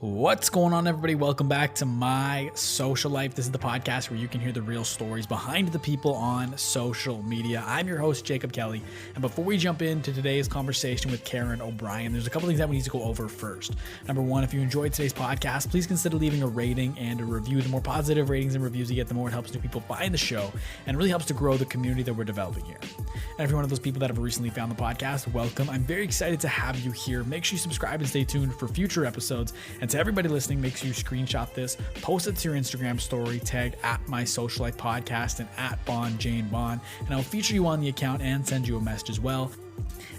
What's going on, everybody? Welcome back to My Social Life. This is the podcast where you can hear the real stories behind the people on social media. I'm your host, Jacob Kelly. And before we jump into today's conversation with Karen OBrien, there's a couple things that we need to go over first. Number one, if you enjoyed today's podcast, please consider leaving a rating and a review. The more positive ratings and reviews you get, the more it helps new people find the show and really helps to grow the community that we're developing here. And if you're one of those people that have recently found the podcast, welcome. I'm very excited to have you here. Make sure you subscribe and stay tuned for future episodes. And to everybody listening, make sure you screenshot this, post it to your Instagram story, tagged at My Social Life Podcast and at Jane Bond, and I'll feature you on the account and send you a message as well.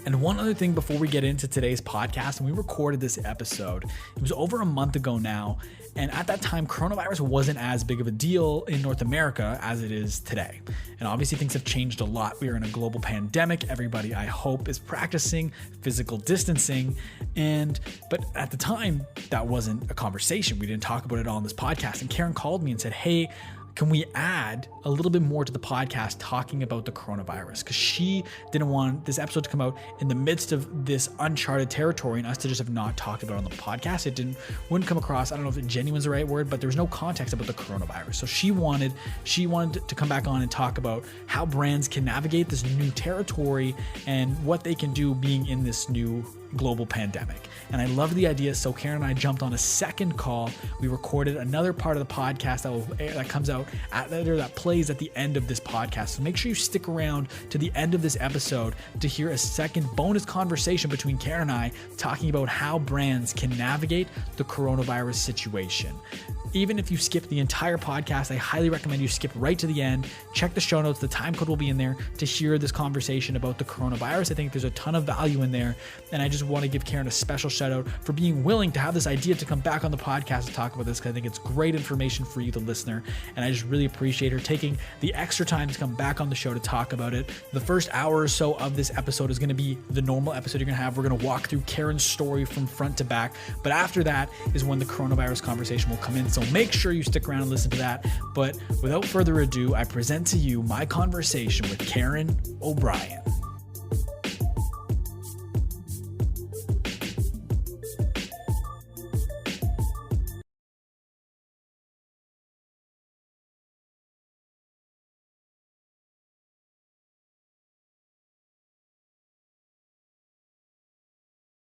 And one other thing before we get into today's podcast, when we recorded this episode, it was over a month ago now. And at that time, coronavirus wasn't as big of a deal in North America as it is today. And obviously things have changed a lot. We are in a global pandemic. Everybody, I hope, is practicing physical distancing. But at the time, that wasn't a conversation. We didn't talk about it all in this podcast. And Karen called me and said, hey, can we add a little bit more to the podcast talking about the coronavirus? Because she didn't want this episode to come out in the midst of this uncharted territory and us to just have not talked about it on the podcast. Wouldn't come across, I don't know if genuine is the right word, but there was no context about the coronavirus. So she wanted to come back on and talk about how brands can navigate this new territory and what they can do being in this new global pandemic. And I love the idea. So Karen and I jumped on a second call. We recorded another part of the podcast that comes out that plays at the end of this podcast. So make sure you stick around to the end of this episode to hear a second bonus conversation between Karen and I talking about how brands can navigate the coronavirus situation. Even if you skip the entire podcast, I highly recommend you skip right to the end. Check the show notes. The time code will be in there to hear this conversation about the coronavirus. I think there's a ton of value in there. And I just want to give Karen a special shout out for being willing to have this idea to come back on the podcast to talk about this, because I think it's great information for you, the listener. And I just really appreciate her taking the extra time to come back on the show to talk about it. The first hour or so of this episode is going to be the normal episode you're going to have. We're going to walk through Karen's story from front to back. But after that is when the coronavirus conversation will come in. So make sure you stick around and listen to that. But without further ado, I present to you my conversation with Karen OBrien.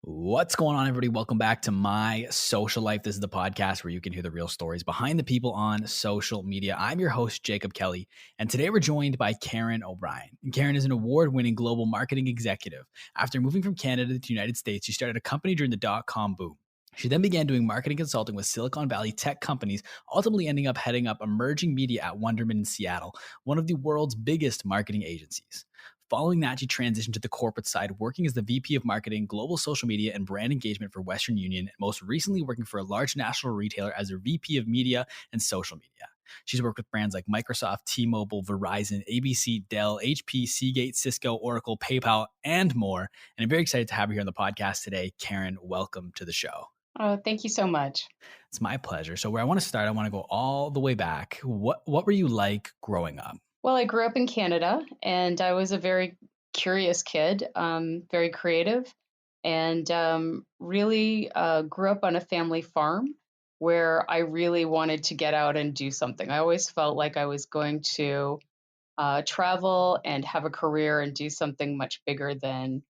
What's going on, everybody? Welcome back to My Social Life. This is the podcast where you can hear the real stories behind the people on social media. I'm your host, Jacob Kelly, and today we're joined by Karen OBrien. And Karen is an award-winning global marketing executive. After moving from Canada to the United States, she started a company during the dot-com boom. She then began doing marketing consulting with Silicon Valley tech companies, ultimately ending up heading up emerging media at Wunderman in Seattle, one of the world's biggest marketing agencies. Following that, she transitioned to the corporate side, working as the VP of Marketing, Global Social Media, and Brand Engagement for Western Union, and most recently working for a large national retailer as their VP of Media and Social Media. She's worked with brands like Microsoft, T-Mobile, Verizon, ABC, Dell, HP, Seagate, Cisco, Oracle, PayPal, and more. And I'm very excited to have her here on the podcast today. Karen, welcome to the show. Oh, thank you so much. It's my pleasure. So where I want to start, I want to go all the way back. What were you like growing up? Well, I grew up in Canada, and I was a very curious kid, very creative, and really grew up on a family farm where I really wanted to get out and do something. I always felt like I was going to travel and have a career and do something much bigger than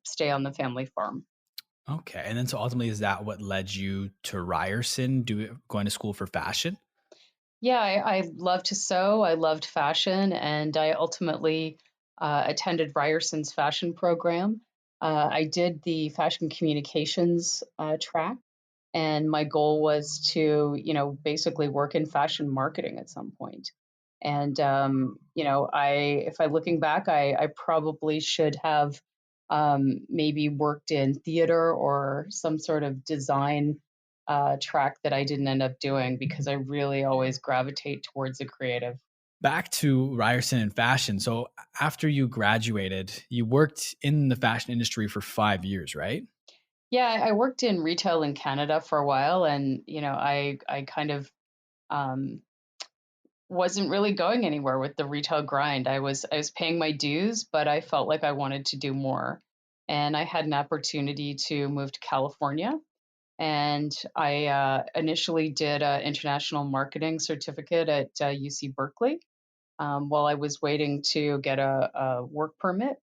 stay on the family farm. Okay. And then so ultimately, is that what led you to Ryerson, going to school for fashion? Yeah, I love to sew. I loved fashion, and I ultimately attended Ryerson's fashion program. I did the fashion communications track, and my goal was to, basically work in fashion marketing at some point. And if I looking back, I probably should have maybe worked in theater or some sort of design track that I didn't end up doing, because I really always gravitate towards the creative. Back to Ryerson and fashion. So after you graduated, you worked in the fashion industry for 5 years, right? Yeah, I worked in retail in Canada for a while, and I kind of wasn't really going anywhere with the retail grind. I was paying my dues, but I felt like I wanted to do more. And I had an opportunity to move to California. And I initially did an international marketing certificate at UC Berkeley while I was waiting to get a work permit.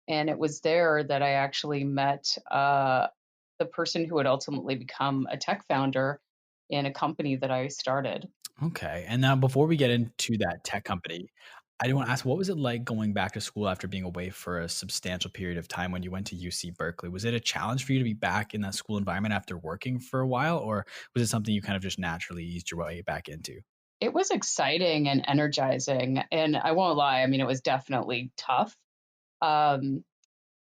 And it was there that I actually met the person who would ultimately become a tech founder in a company that I started. Okay. And now before we get into that tech company, I do want to ask, what was it like going back to school after being away for a substantial period of time when you went to UC Berkeley? Was it a challenge for you to be back in that school environment after working for a while, or was it something you kind of just naturally eased your way back into? It was exciting and energizing. And I won't lie, I mean, it was definitely tough. Um,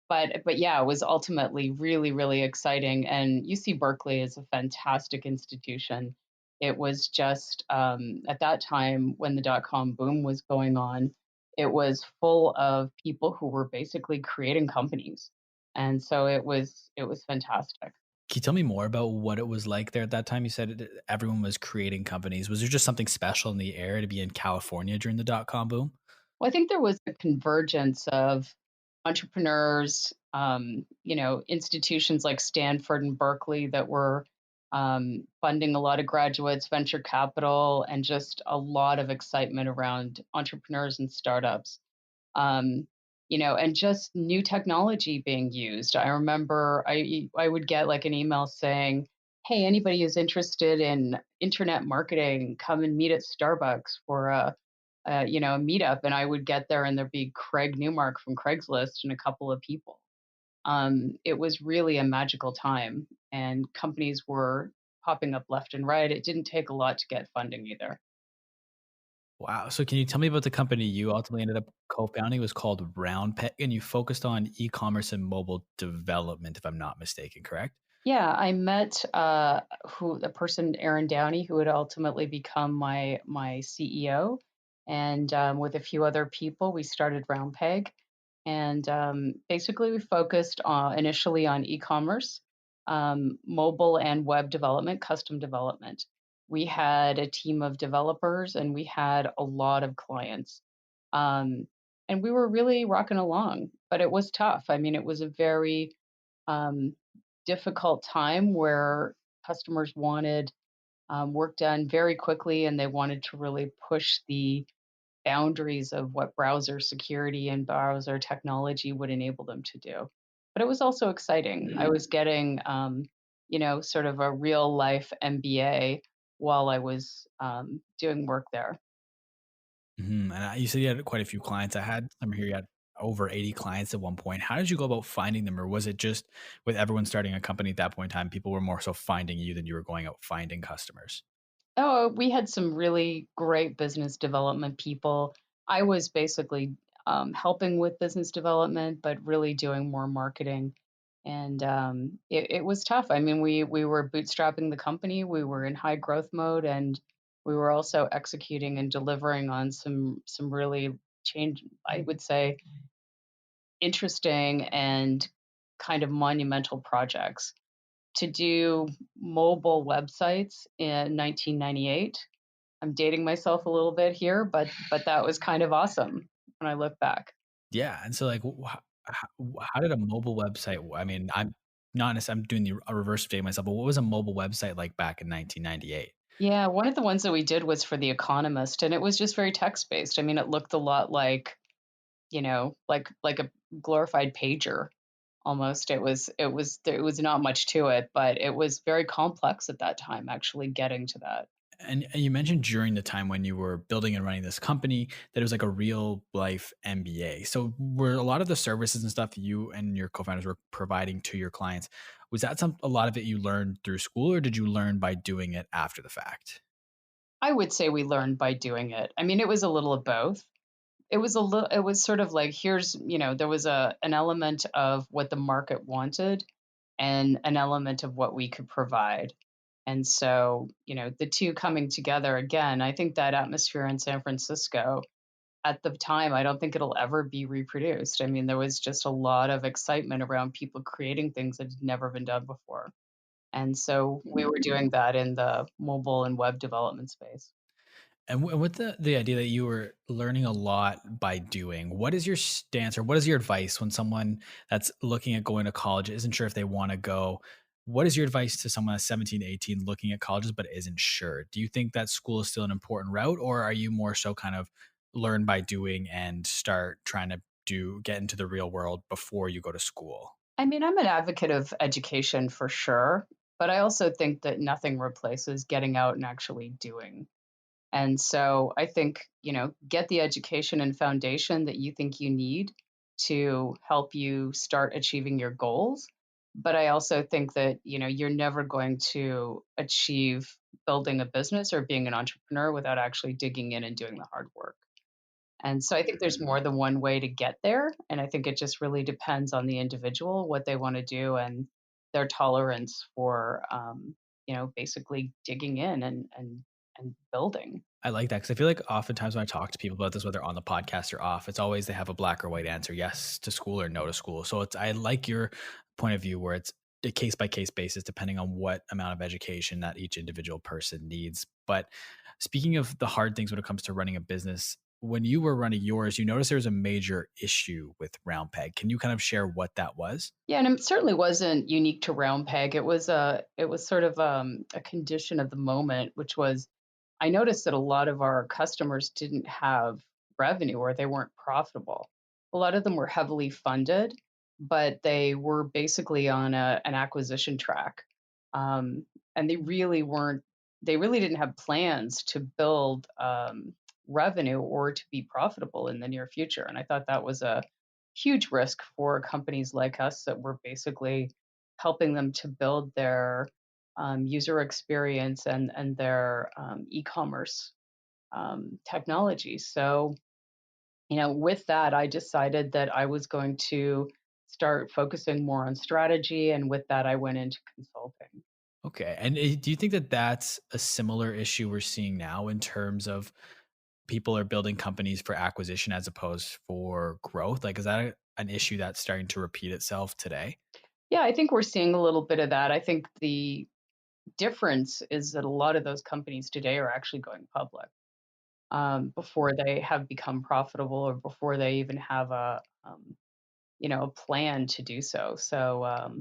but yeah, it was ultimately really, really exciting. And UC Berkeley is a fantastic institution. It was just at that time when the dot com boom was going on, it was full of people who were basically creating companies, and so it was fantastic. Can you tell me more about what it was like there at that time? You said everyone was creating companies. Was there just something special in the air to be in California during the dot com boom? Well, I think there was a convergence of entrepreneurs, institutions like Stanford and Berkeley that were funding a lot of graduates, venture capital, and just a lot of excitement around entrepreneurs and startups. um, and just new technology being used. I remember I would get like an email saying, "Hey, anybody who's interested in internet marketing, come and meet at Starbucks for a meetup." And I would get there, and there'd be Craig Newmark from Craigslist and a couple of people. It was really a magical time, and companies were popping up left and right. It didn't take a lot to get funding either. Wow. So can you tell me about the company you ultimately ended up co-founding? It was called RoundPeg, and you focused on e-commerce and mobile development, if I'm not mistaken, correct? Yeah, I met who the person Aaron Downey, who would ultimately become my CEO, and with a few other people, we started Round Peg, and basically we focused initially on e-commerce, mobile and web development, custom development. We had a team of developers, and we had a lot of clients, um, and we were really rocking along. But it was tough. I mean, it was a very um, difficult time where customers wanted work done very quickly, and they wanted to really push the boundaries of what browser security and browser technology would enable them to do. But it was also exciting. I was getting, sort of a real life MBA while I was doing work there. Mhm, and you said you had quite a few clients. I had some here, you had over 80 clients at one point. How did you go about finding them? Or was it just with everyone starting a company at that point in time, people were more so finding you than you were going out finding customers? Oh, we had some really great business development people. I was basically helping with business development, but really doing more marketing. And it was tough. I mean, we were bootstrapping the company. We were in high growth mode, and we were also executing and delivering on some really change. I would say interesting and kind of monumental projects. To do mobile websites in 1998, I'm dating myself a little bit here, but that was kind of awesome when I look back. Yeah, and so, like, how did a mobile website I mean, I'm not necessarily I'm doing a reverse day myself, but what was a mobile website like back in 1998? Yeah, one of the ones that we did was for The Economist, and it was just very text-based. I mean, it looked a lot like, like a glorified pager almost. It was not much to it, but it was very complex at that time, actually getting to that. And you mentioned during the time when you were building and running this company that it was like a real life MBA. So were a lot of the services and stuff you and your co-founders were providing to your clients, was that a lot of it you learned through school, or did you learn by doing it after the fact? I would say we learned by doing it. I mean, it was a little of both. It was sort of like, there was an element of what the market wanted and an element of what we could provide. And so, the two coming together again, I think that atmosphere in San Francisco at the time, I don't think it'll ever be reproduced. I mean, there was just a lot of excitement around people creating things that had never been done before. And so we were doing that in the mobile and web development space. And with the idea that you were learning a lot by doing, what is your stance or what is your advice when someone that's looking at going to college isn't sure if they want to go? What is your advice to someone that's 17 to 18 looking at colleges but isn't sure? Do you think that school is still an important route, or are you more so kind of learn by doing and start trying to get into the real world before you go to school? I mean, I'm an advocate of education for sure, but I also think that nothing replaces getting out and actually doing. And so I think, get the education and foundation that you think you need to help you start achieving your goals. But I also think that, you're never going to achieve building a business or being an entrepreneur without actually digging in and doing the hard work. And so I think there's more than one way to get there. And I think it just really depends on the individual, what they want to do and their tolerance for, basically digging in and building. I like that because I feel like oftentimes when I talk to people about this, whether on the podcast or off, it's always they have a black or white answer, yes to school or no to school. So it's I like your point of view where it's a case by case basis depending on what amount of education that each individual person needs. But speaking of the hard things when it comes to running a business, when you were running yours, you noticed there was a major issue with Round Peg. Can you kind of share what that was? Yeah, and it certainly wasn't unique to Round Peg. It was sort of a condition of the moment, which was I noticed that a lot of our customers didn't have revenue or they weren't profitable. A lot of them were heavily funded, but they were basically on an acquisition track. And they really didn't have plans to build revenue or to be profitable in the near future. And I thought that was a huge risk for companies like us that were basically helping them to build their user experience and their e-commerce technology. So, with that, I decided that I was going to start focusing more on strategy, and with that, I went into consulting. Okay. And do you think that that's a similar issue we're seeing now in terms of people are building companies for acquisition as opposed for growth? Like, is that an issue that's starting to repeat itself today? Yeah, I think we're seeing a little bit of that. I think the difference is that a lot of those companies today are actually going public before they have become profitable or before they even have a plan to do so. So,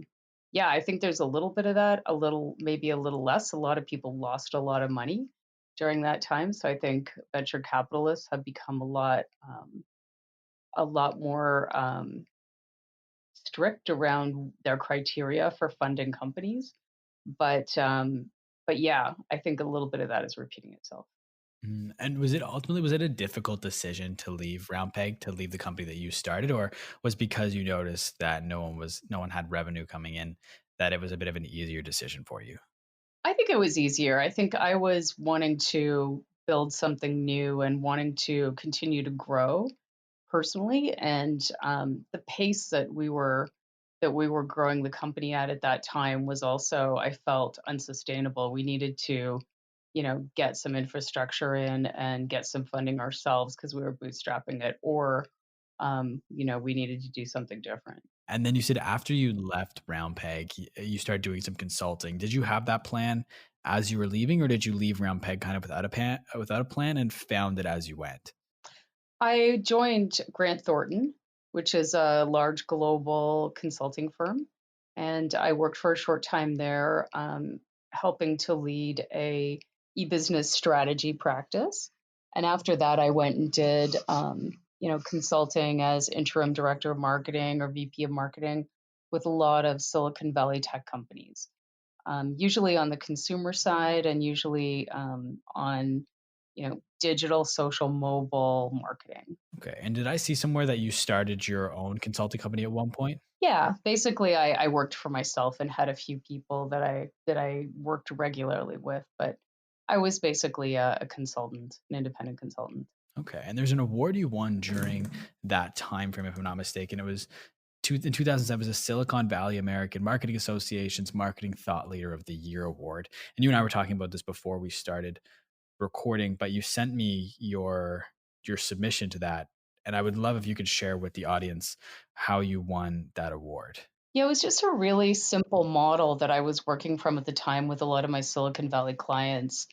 yeah, I think there's a little bit of that, a little, maybe a little less. A lot of people lost a lot of money during that time. So I think venture capitalists have become a lot more strict around their criteria for funding companies. But um, but yeah, I think a little bit of that is repeating itself. And was it a difficult decision to leave Round Peg, to leave the company that you started, or was because you noticed that no one had revenue coming in, that it was a bit of an easier decision for you? I think it was easier. I think I was wanting to build something new and wanting to continue to grow personally, and the pace that we were growing the company at that time was also, I felt, unsustainable. We needed to, get some infrastructure in and get some funding ourselves because we were bootstrapping it, or we needed to do something different. And then you said after you left Round Peg, you started doing some consulting. Did you have that plan as you were leaving, or did you leave Round Peg kind of without a plan and found it as you went? I joined Grant Thornton, which is a large global consulting firm, and I worked for a short time there, helping to lead a e-business strategy practice. And after that, I went and did, consulting as interim director of marketing or VP of marketing with a lot of Silicon Valley tech companies, usually on the consumer side and usually on digital, social, mobile marketing. Okay. And did I see somewhere that you started your own consulting company at one point? Yeah, basically, I worked for myself and had a few people that I worked regularly with, but I was basically a consultant, an independent consultant. Okay. And there's an award you won during that time frame, if I'm not mistaken. It was in 2007, it was a Silicon Valley American Marketing Association's Marketing Thought Leader of the Year award. And you and I were talking about this before we started recording, but you sent me your submission to that, and I would love if you could share with the audience how you won that award. Yeah, it was just a really simple model that I was working from at the time with a lot of my Silicon Valley clients.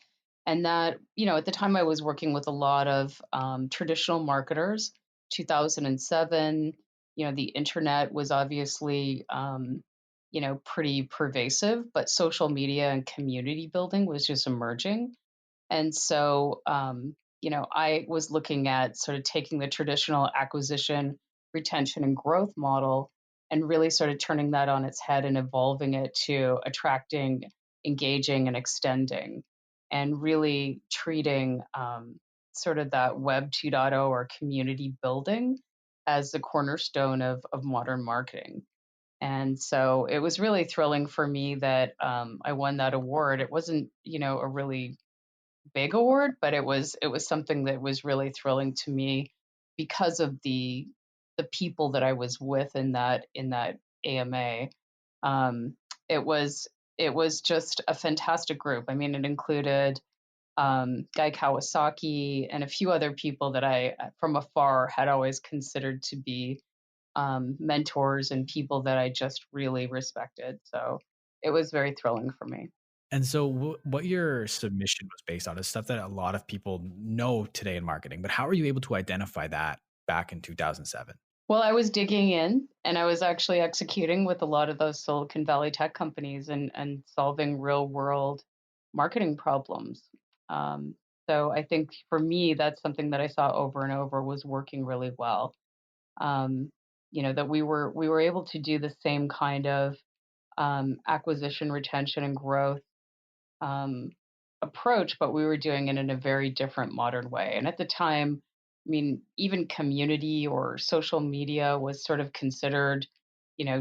And that, at the time I was working with a lot of traditional marketers. 2007, the internet was obviously pretty pervasive, but social media and community building was just emerging. And so, I was looking at sort of taking the traditional acquisition, retention, and growth model and really sort of turning that on its head and evolving it to attracting, engaging, and extending, and really treating sort of that Web 2.0 or community building as the cornerstone of modern marketing. And so it was really thrilling for me that I won that award. It wasn't, a really big award, but it was something that was really thrilling to me because of the people that I was with in that AMA. Um, it was it was just a fantastic group. I mean, it included Guy Kawasaki and a few other people that I, from afar, had always considered to be mentors and people that I just really respected. So it was very thrilling for me. And so, what your submission was based on is stuff that a lot of people know today in marketing. But how are you able to identify that back in 2007? Well, I was digging in and I was actually executing with a lot of those Silicon Valley tech companies and solving real world marketing problems. Um, so I think for me, that's something that I saw over and over was working really well. Um, that we were able to do the same kind of acquisition, retention, and growth um, approach, but we were doing it in a very different modern way. And at the time, I mean, even community or social media was sort of considered,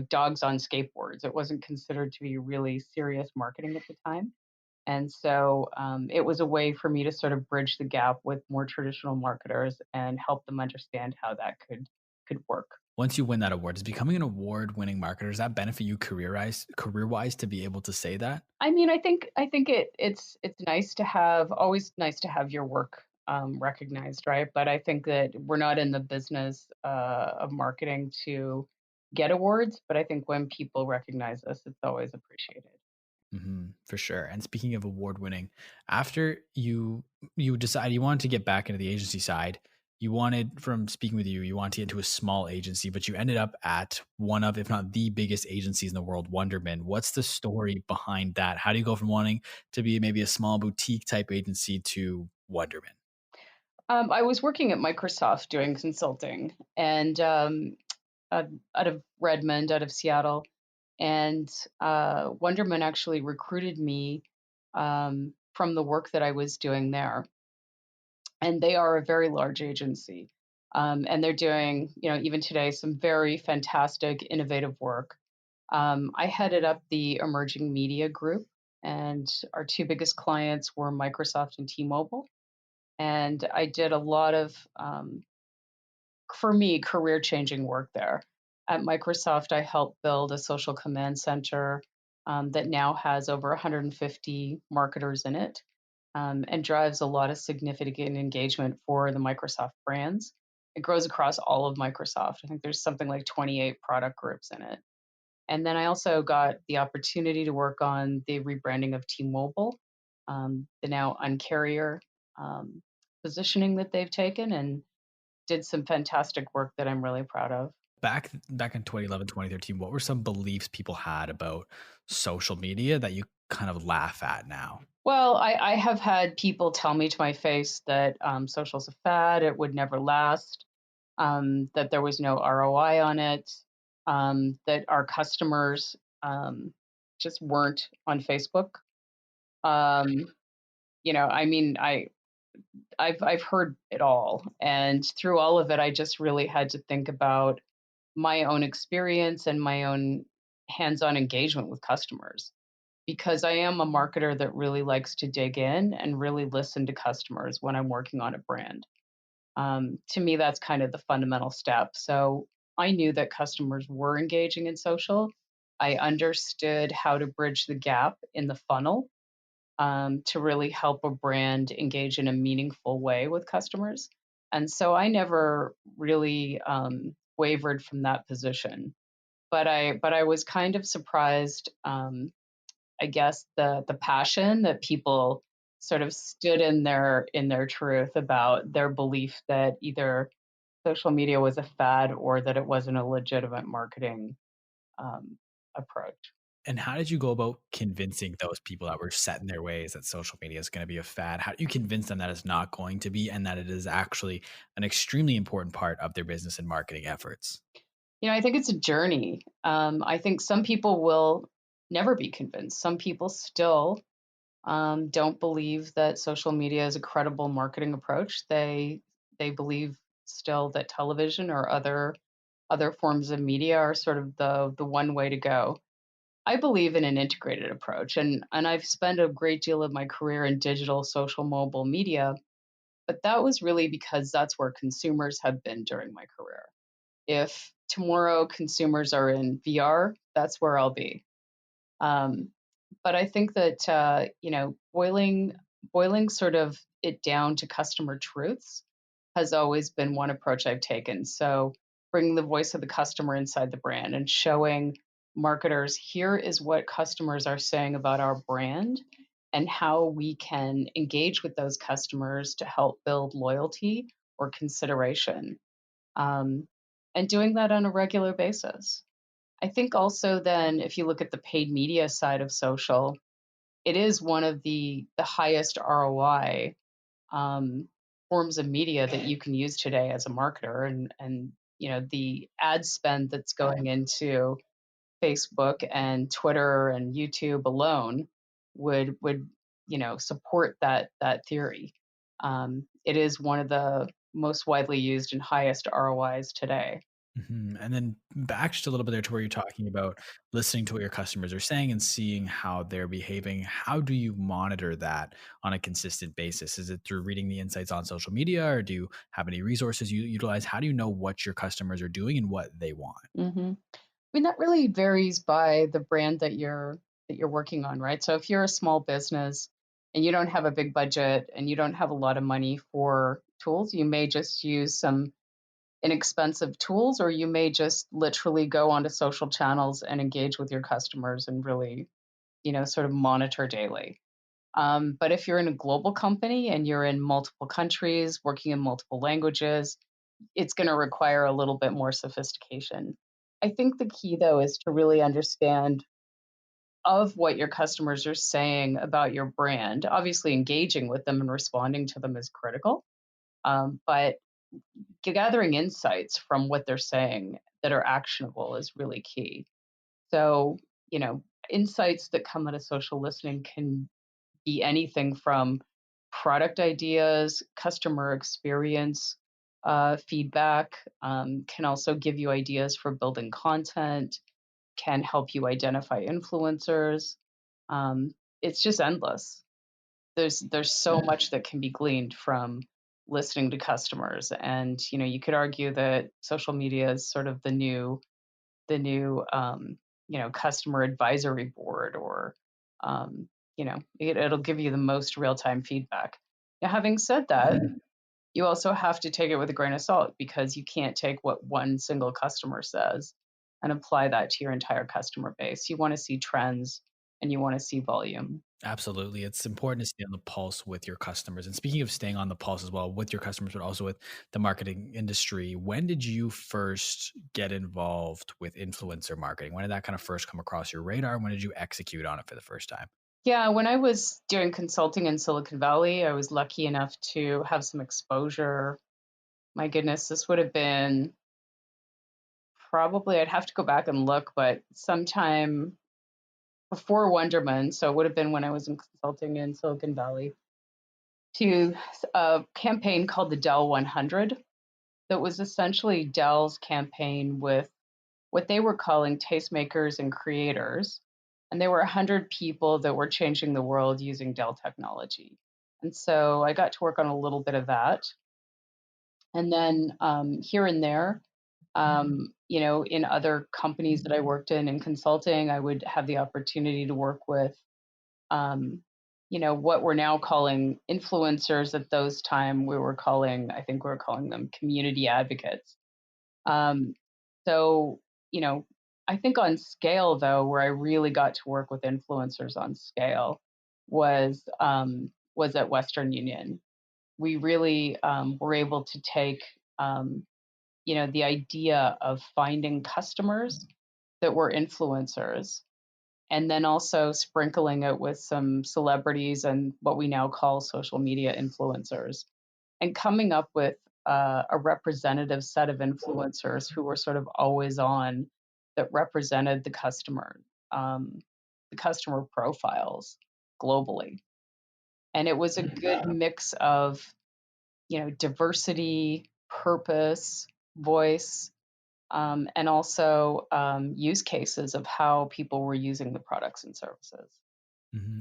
dogs on skateboards. It wasn't considered to be really serious marketing at the time. And so it was a way for me to sort of bridge the gap with more traditional marketers and help them understand how that could work. Once you win that award, does becoming an award-winning marketer, does that benefit you career-wise to be able to say that? I mean, I think it's nice to have always nice to have your work recognized, right? But I think that we're not in the business of marketing to get awards. But I think when people recognize us, it's always appreciated. For sure. And speaking of award winning, after you decided you wanted to get back into the agency side, you wanted from speaking with you, you wanted to get into a small agency, but you ended up at one of, if not the biggest agencies in the world, Wunderman. What's the story behind that? How do you go from wanting to be maybe a small boutique type agency to Wunderman? I was working at Microsoft doing consulting, and out of Redmond, out of Seattle, and Wonderman actually recruited me from the work that I was doing there. And they are a very large agency, and they're doing, even today, some very fantastic, innovative work. I headed up the emerging media group, and our two biggest clients were Microsoft and T-Mobile. And I did a lot of for me, career changing work there. At Microsoft, I helped build a social command center that now has over 150 marketers in it and drives a lot of significant engagement for the Microsoft brands. It grows across all of Microsoft. I think there's something like 28 product groups in it. And then I also got the opportunity to work on the rebranding of T-Mobile, the now Uncarrier um, positioning that they've taken, and did some fantastic work that I'm really proud of. Back in 2011, 2013, what were some beliefs people had about social media that you kind of laugh at now? Well, I have had people tell me to my face that social's a fad, it would never last, that there was no ROI on it, that our customers just weren't on Facebook. Um, I mean, I've heard it all, and through all of it, I just really had to think about my own experience and my own hands-on engagement with customers, because I am a marketer that really likes to dig in and really listen to customers when I'm working on a brand. To me, that's kind of the fundamental step. So I knew that customers were engaging in social. I understood how to bridge the gap in the funnel to really help a brand engage in a meaningful way with customers. And so I never really wavered from that position. But I was kind of surprised, I guess, the passion that people sort of stood in their truth about their belief that either social media was a fad or that it wasn't a legitimate marketing um, approach. And how did you go about convincing those people that were set in their ways that social media is going to be a fad? How do you convince them that it's not going to be and that it is actually an extremely important part of their business and marketing efforts? I think it's a journey. I think some people will never be convinced. Some people still don't believe that social media is a credible marketing approach. They believe still that television or other forms of media are sort of the one way to go. I believe in an integrated approach, and I've spent a great deal of my career in digital, social, mobile media, but that was really because that's where consumers have been during my career. If tomorrow consumers are in VR, that's where I'll be. Um, but I think that boiling sort of it down to customer truths has always been one approach I've taken. So bringing the voice of the customer inside the brand and showing marketers here is what customers are saying about our brand and how we can engage with those customers to help build loyalty or consideration. Um, and doing that on a regular basis. I think also then if you look at the paid media side of social, it is one of the highest ROI um, forms of media that you can use today as a marketer, and the ad spend that's going into Facebook and Twitter and YouTube alone would support that theory. It is one of the most widely used and highest ROIs today. And then back just a little bit there to where you're talking about listening to what your customers are saying and seeing how they're behaving. How do you monitor that on a consistent basis? Is it through reading the insights on social media, or do you have any resources you utilize? How do you know what your customers are doing and what they want? hmm I mean, that really varies by the brand that you're working on, right? So if you're a small business and you don't have a big budget and you don't have a lot of money for tools, you may just use some inexpensive tools, or you may just literally go onto social channels and engage with your customers and really, sort of monitor daily. But if you're in a global company and you're in multiple countries, working in multiple languages, it's going to require a little bit more sophistication. I think the key, though, is to really understand of what your customers are saying about your brand. Obviously, engaging with them and responding to them is critical, but gathering insights from what they're saying that are actionable is really key. So, insights that come out of social listening can be anything from product ideas, customer experience, feedback, can also give you ideas for building content, can help you identify influencers. Um, it's just endless. There's so much that can be gleaned from listening to customers, and you could argue that social media is sort of the new customer advisory board, or it'll give you the most real time feedback. Now, having said that, you also have to take it with a grain of salt because you can't take what one single customer says and apply that to your entire customer base. You want to see trends and you want to see volume. Absolutely. It's important to stay on the pulse with your customers. And speaking of staying on the pulse as well with your customers, but also with the marketing industry, when did you first get involved with influencer marketing? When did that kind of first come across your radar? When did you execute on it for the first time? Yeah, when I was doing consulting in Silicon Valley, I was lucky enough to have some exposure. My goodness, this would have been probably, I'd have to go back and look, but sometime before Wunderman. So it would have been when I was in consulting in Silicon Valley, to a campaign called the Dell 100 that was essentially Dell's campaign with what they were calling tastemakers and creators. And they were 100 people that were changing the world using Dell technology. And so I got to work on a little bit of that. And then here and there, in other companies that I worked in consulting, I would have the opportunity to work with, um, what we're now calling influencers. At those time, I think we were calling them community advocates. Um, so, you know, I think on scale, though, where I really got to work with influencers on scale was at Western Union. We really were able to take, the idea of finding customers that were influencers and then also sprinkling it with some celebrities and what we now call social media influencers, and coming up with a representative set of influencers who were sort of always on, that represented um, the customer profiles globally. And it was a good mix of, diversity, purpose, voice, and also use cases of how people were using the products and services.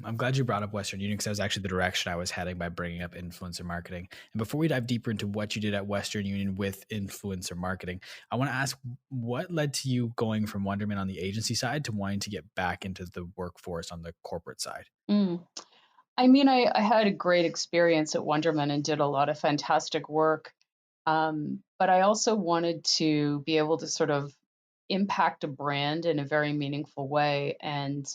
I'm glad you brought up Western Union because that was actually the direction I was heading by bringing up influencer marketing. And before we dive deeper into what you did at Western Union with influencer marketing, I want to ask what led to you going from Wunderman on the agency side to wanting to get back into the workforce on the corporate side? Mm. I mean, I had a great experience at Wunderman and did a lot of fantastic work. But I also wanted to be able to sort of impact a brand in a very meaningful way and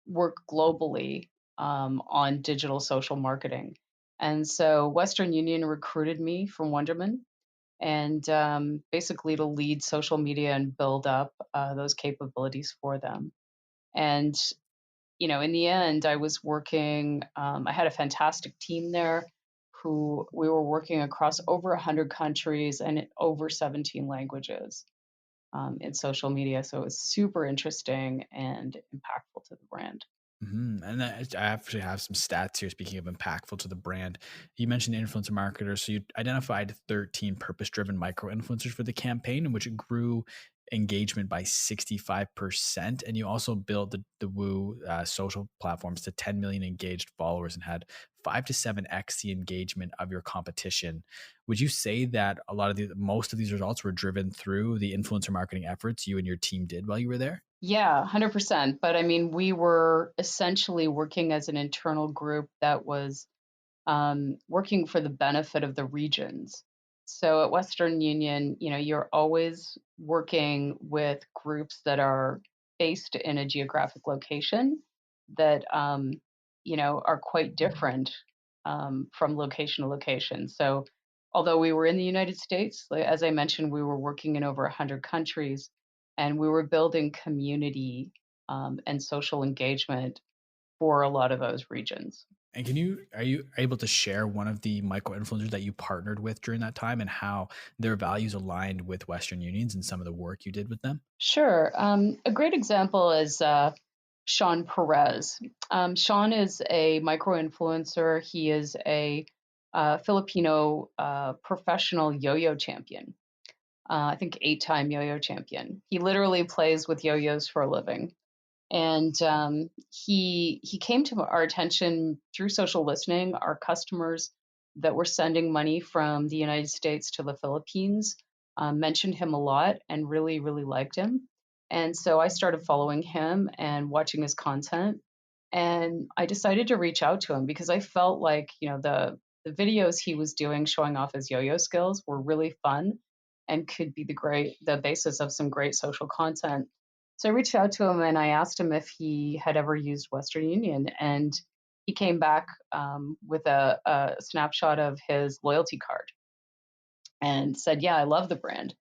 work globally on digital social marketing. And so Western Union recruited me from Wunderman, and basically to lead social media and build up those capabilities for them. And in the end, I was working, I had a fantastic team there who we were working across over 100 countries and in over 17 languages in social media. So it was super interesting and impactful to the brand. And I actually have some stats here. Speaking of impactful to the brand, you mentioned influencer marketers. So you identified 13 purpose-driven micro influencers for the campaign, in which it grew engagement by 65%. And you also built the Woo social platforms to 10 million engaged followers and had 5 to 7x the engagement of your competition. Would you say that most of these results were driven through the influencer marketing efforts you and your team did while you were there? Yeah, 100%. But I mean, we were essentially working as an internal group that was working for the benefit of the regions. So at Western Union, you're always working with groups that are based in a geographic location that, are quite different from location to location. So although we were in the United States, as I mentioned, we were working in over 100 countries, and we were building community and social engagement for a lot of those regions. And are you able to share one of the micro influencers that you partnered with during that time and how their values aligned with Western Union's and some of the work you did with them? Sure. A great example is Sean Perez. Sean is a micro influencer. He is a Filipino professional yo yo champion. I think 8-time yo yo champion. He literally plays with yo yos for a living. And he came to our attention through social listening. Our customers that were sending money from the United States to the Philippines mentioned him a lot and really, really liked him. And so I started following him and watching his content. And I decided to reach out to him because I felt like, the videos he was doing showing off his yo-yo skills were really fun and could be the basis of some great social content. So I reached out to him and I asked him if he had ever used Western Union, and he came back with a snapshot of his loyalty card and said, "Yeah, I love the brand."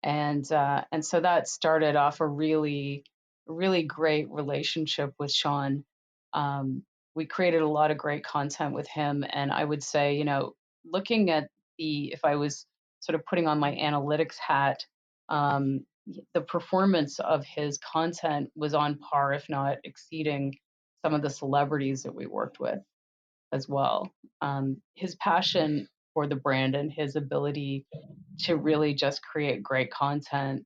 And so that started off a really, really great relationship with Sean. We created a lot of great content with him, and I would say, looking at if I was sort of putting on my analytics hat, um, the performance of his content was on par, if not exceeding, some of the celebrities that we worked with as well. His passion for the brand and his ability to really just create great content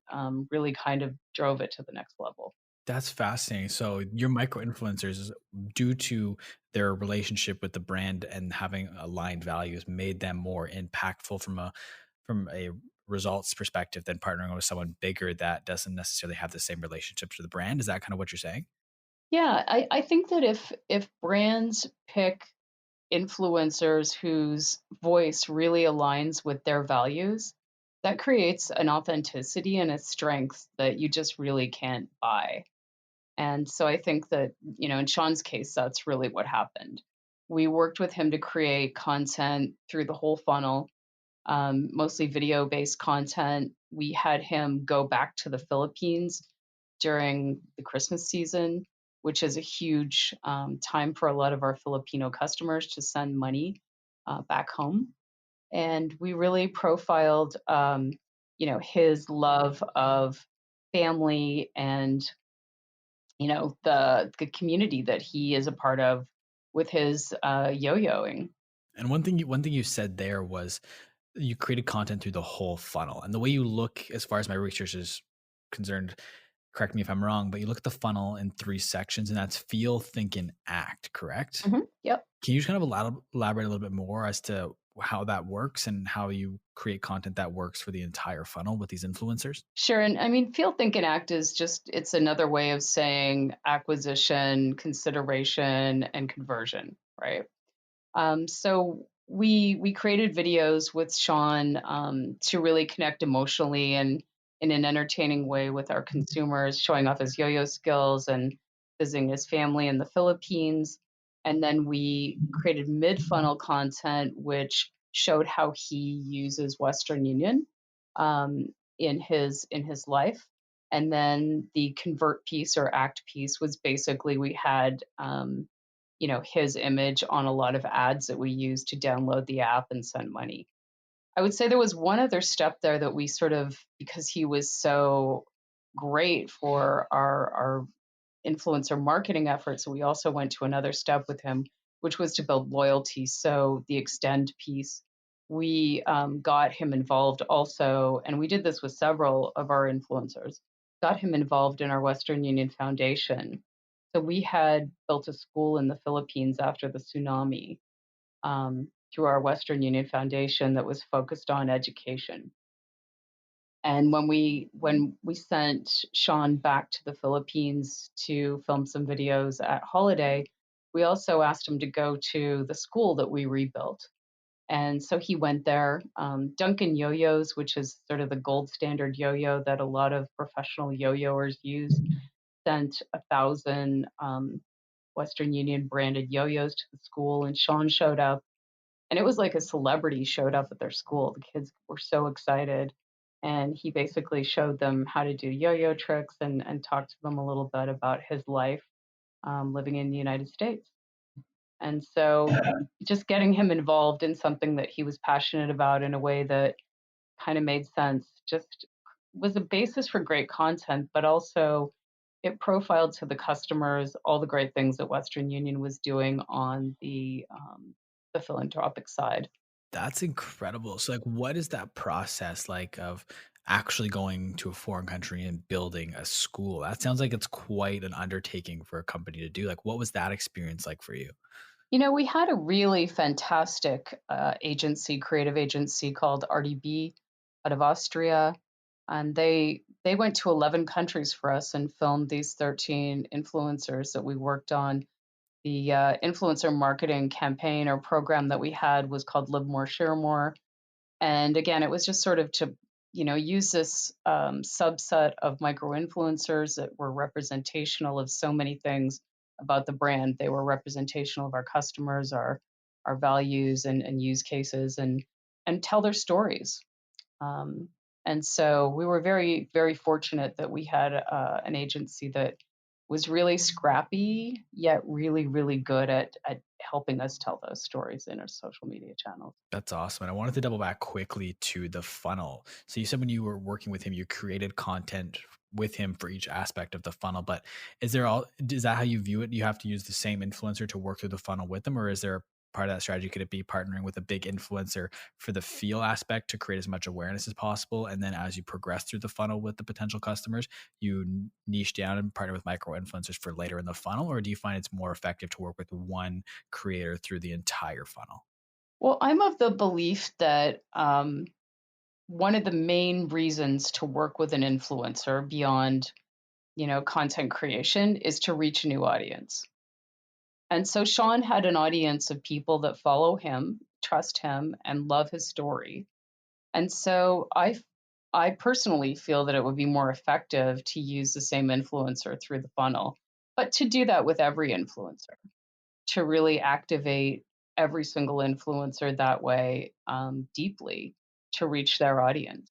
really kind of drove it to the next level. That's fascinating. So your micro influencers, due to their relationship with the brand and having aligned values, made them more impactful from a results perspective than partnering with someone bigger that doesn't necessarily have the same relationship to the brand. Is that kind of what you're saying? Yeah, I think that if brands pick influencers whose voice really aligns with their values, that creates an authenticity and a strength that you just really can't buy. And so I think that, in Sean's case, that's really what happened. We worked with him to create content through the whole funnel, mostly video based content. We had him go back to the Philippines during the Christmas season. which is a huge time for a lot of our Filipino customers to send money back home. And we really profiled, his love of family and the community that he is a part of with his yo-yoing. And one thing you said there was you created content through the whole funnel. And the way you look, as far as my research is concerned, correct me if I'm wrong, but you look at the funnel in three sections, and that's feel, think, and act, correct? Yep. Can you just kind of elaborate a little bit more as to how that works and how you create content that works for the entire funnel with these influencers? Sure. And I mean, feel, think, and act is just, it's another way of saying acquisition, consideration, and conversion, right? So we created videos with Sean to really connect emotionally and in an entertaining way with our consumers, showing off his yo-yo skills and visiting his family in the Philippines. And then we created mid-funnel content, which showed how he uses Western Union um, in his life. And then the convert piece or act piece was basically we had his image on a lot of ads that we use to download the app and send money. I would say there was one other step there that we sort of, because he was so great for our influencer marketing efforts, we also went to another step with him, which was to build loyalty. So the extend piece, we got him involved also, and we did this with several of our influencers, got him involved in our Western Union Foundation. So we had built a school in the Philippines after the tsunami through our Western Union Foundation that was focused on education. And when we sent Sean back to the Philippines to film some videos at Holiday, we also asked him to go to the school that we rebuilt. And so he went there. Duncan Yo-Yos, which is sort of the gold standard yo-yo that a lot of professional yo-yoers use, sent 1,000 Western Union branded yo-yos to the school, and Sean showed up, and it was like a celebrity showed up at their school. The kids were so excited, and he basically showed them how to do yo-yo tricks and talked to them a little bit about his life living in the United States. And so, just getting him involved in something that he was passionate about in a way that kind of made sense just was a basis for great content, but also it profiled to the customers all the great things that Western Union was doing on the philanthropic side. That's incredible. So, like, what is that process like of actually going to a foreign country and building a school? That sounds like it's quite an undertaking for a company to do. Like, what was that experience like for you? We had a really fantastic agency, creative agency called RDB out of Austria, and they went to 11 countries for us and filmed these 13 influencers that we worked on. The influencer marketing campaign or program that we had was called Live More, Share More. And again, it was just sort of to, use this subset of micro influencers that were representational of so many things about the brand. They were representational of our customers, our values and use cases, and tell their stories. Um, and so we were very, very fortunate that we had an agency that was really scrappy, yet really, really good at helping us tell those stories in our social media channels. That's awesome. And I wanted to double back quickly to the funnel. So you said when you were working with him, you created content with him for each aspect of the funnel. But is that how you view it? You have to use the same influencer to work through the funnel with them, or is there a part of that strategy? Could it be partnering with a big influencer for the feel aspect to create as much awareness as possible? And then as you progress through the funnel with the potential customers, you niche down and partner with micro influencers for later in the funnel? Or do you find it's more effective to work with one creator through the entire funnel? Well, I'm of the belief that one of the main reasons to work with an influencer beyond, content creation is to reach a new audience. And so Sean had an audience of people that follow him, trust him, and love his story. And so I personally feel that it would be more effective to use the same influencer through the funnel, but to do that with every influencer, to really activate every single influencer that way deeply to reach their audience.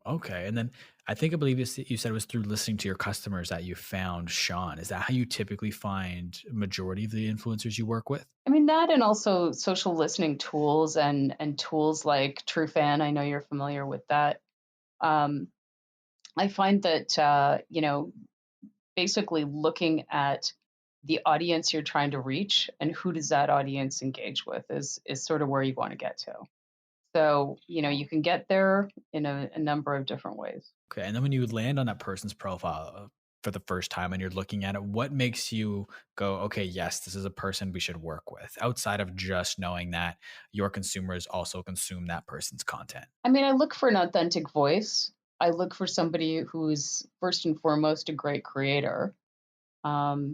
Okay. And then I believe you said it was through listening to your customers that you found Sean. Is that how you typically find majority of the influencers you work with? I mean that, and also social listening tools and tools like Trufan. I know you're familiar with that. Um, I find that basically looking at the audience you're trying to reach and who does that audience engage with is sort of where you want to get to. So, you can get there in a number of different ways. Okay. And then when you land on that person's profile for the first time and you're looking at it, what makes you go, okay, yes, this is a person we should work with outside of just knowing that your consumers also consume that person's content? I mean, I look for an authentic voice. I look for somebody who's first and foremost a great creator,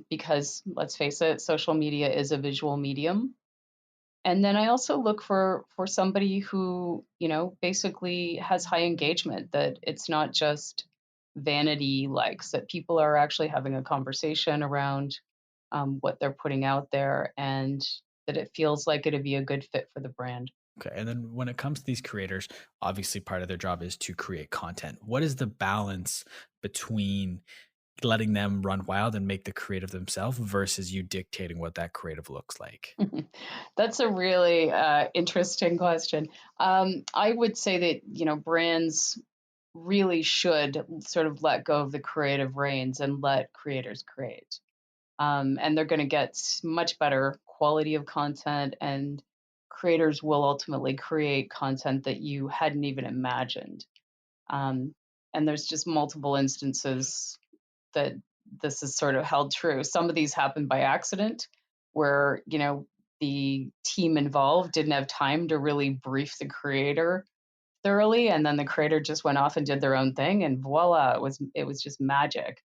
because let's face it, social media is a visual medium. And then I also look for somebody who, basically has high engagement, that it's not just vanity likes, that people are actually having a conversation around what they're putting out there, and that it feels like it'd be a good fit for the brand. Okay. And then when it comes to these creators, obviously part of their job is to create content. What is the balance between letting them run wild and make the creative themselves versus you dictating what that creative looks like? That's a really interesting question. I would say that, brands really should sort of let go of the creative reins and let creators create. And they're going to get much better quality of content, and creators will ultimately create content that you hadn't even imagined. Um, and there's just multiple instances that this is sort of held true. Some of these happen by accident, where the team involved didn't have time to really brief the creator thoroughly, and then the creator just went off and did their own thing, and voila, it was just magic.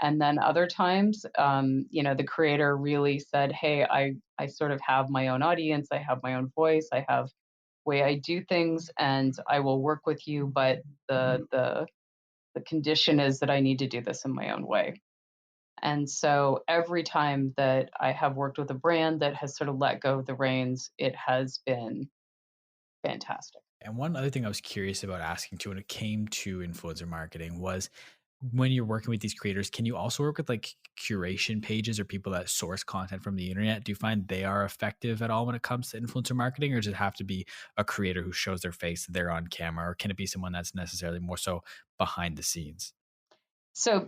And then other times, the creator really said, hey, I sort of have my own audience, I have my own voice, I have way I do things, and I will work with you, but the condition is that I need to do this in my own way. And so every time that I have worked with a brand that has sort of let go of the reins, it has been fantastic. And one other thing I was curious about asking too when it came to influencer marketing was when you're working with these creators, can you also work with like curation pages or people that source content from the internet? Do you find they are effective at all when it comes to influencer marketing, or does it have to be a creator who shows their face there on camera, or can it be someone that's necessarily more so behind the scenes? So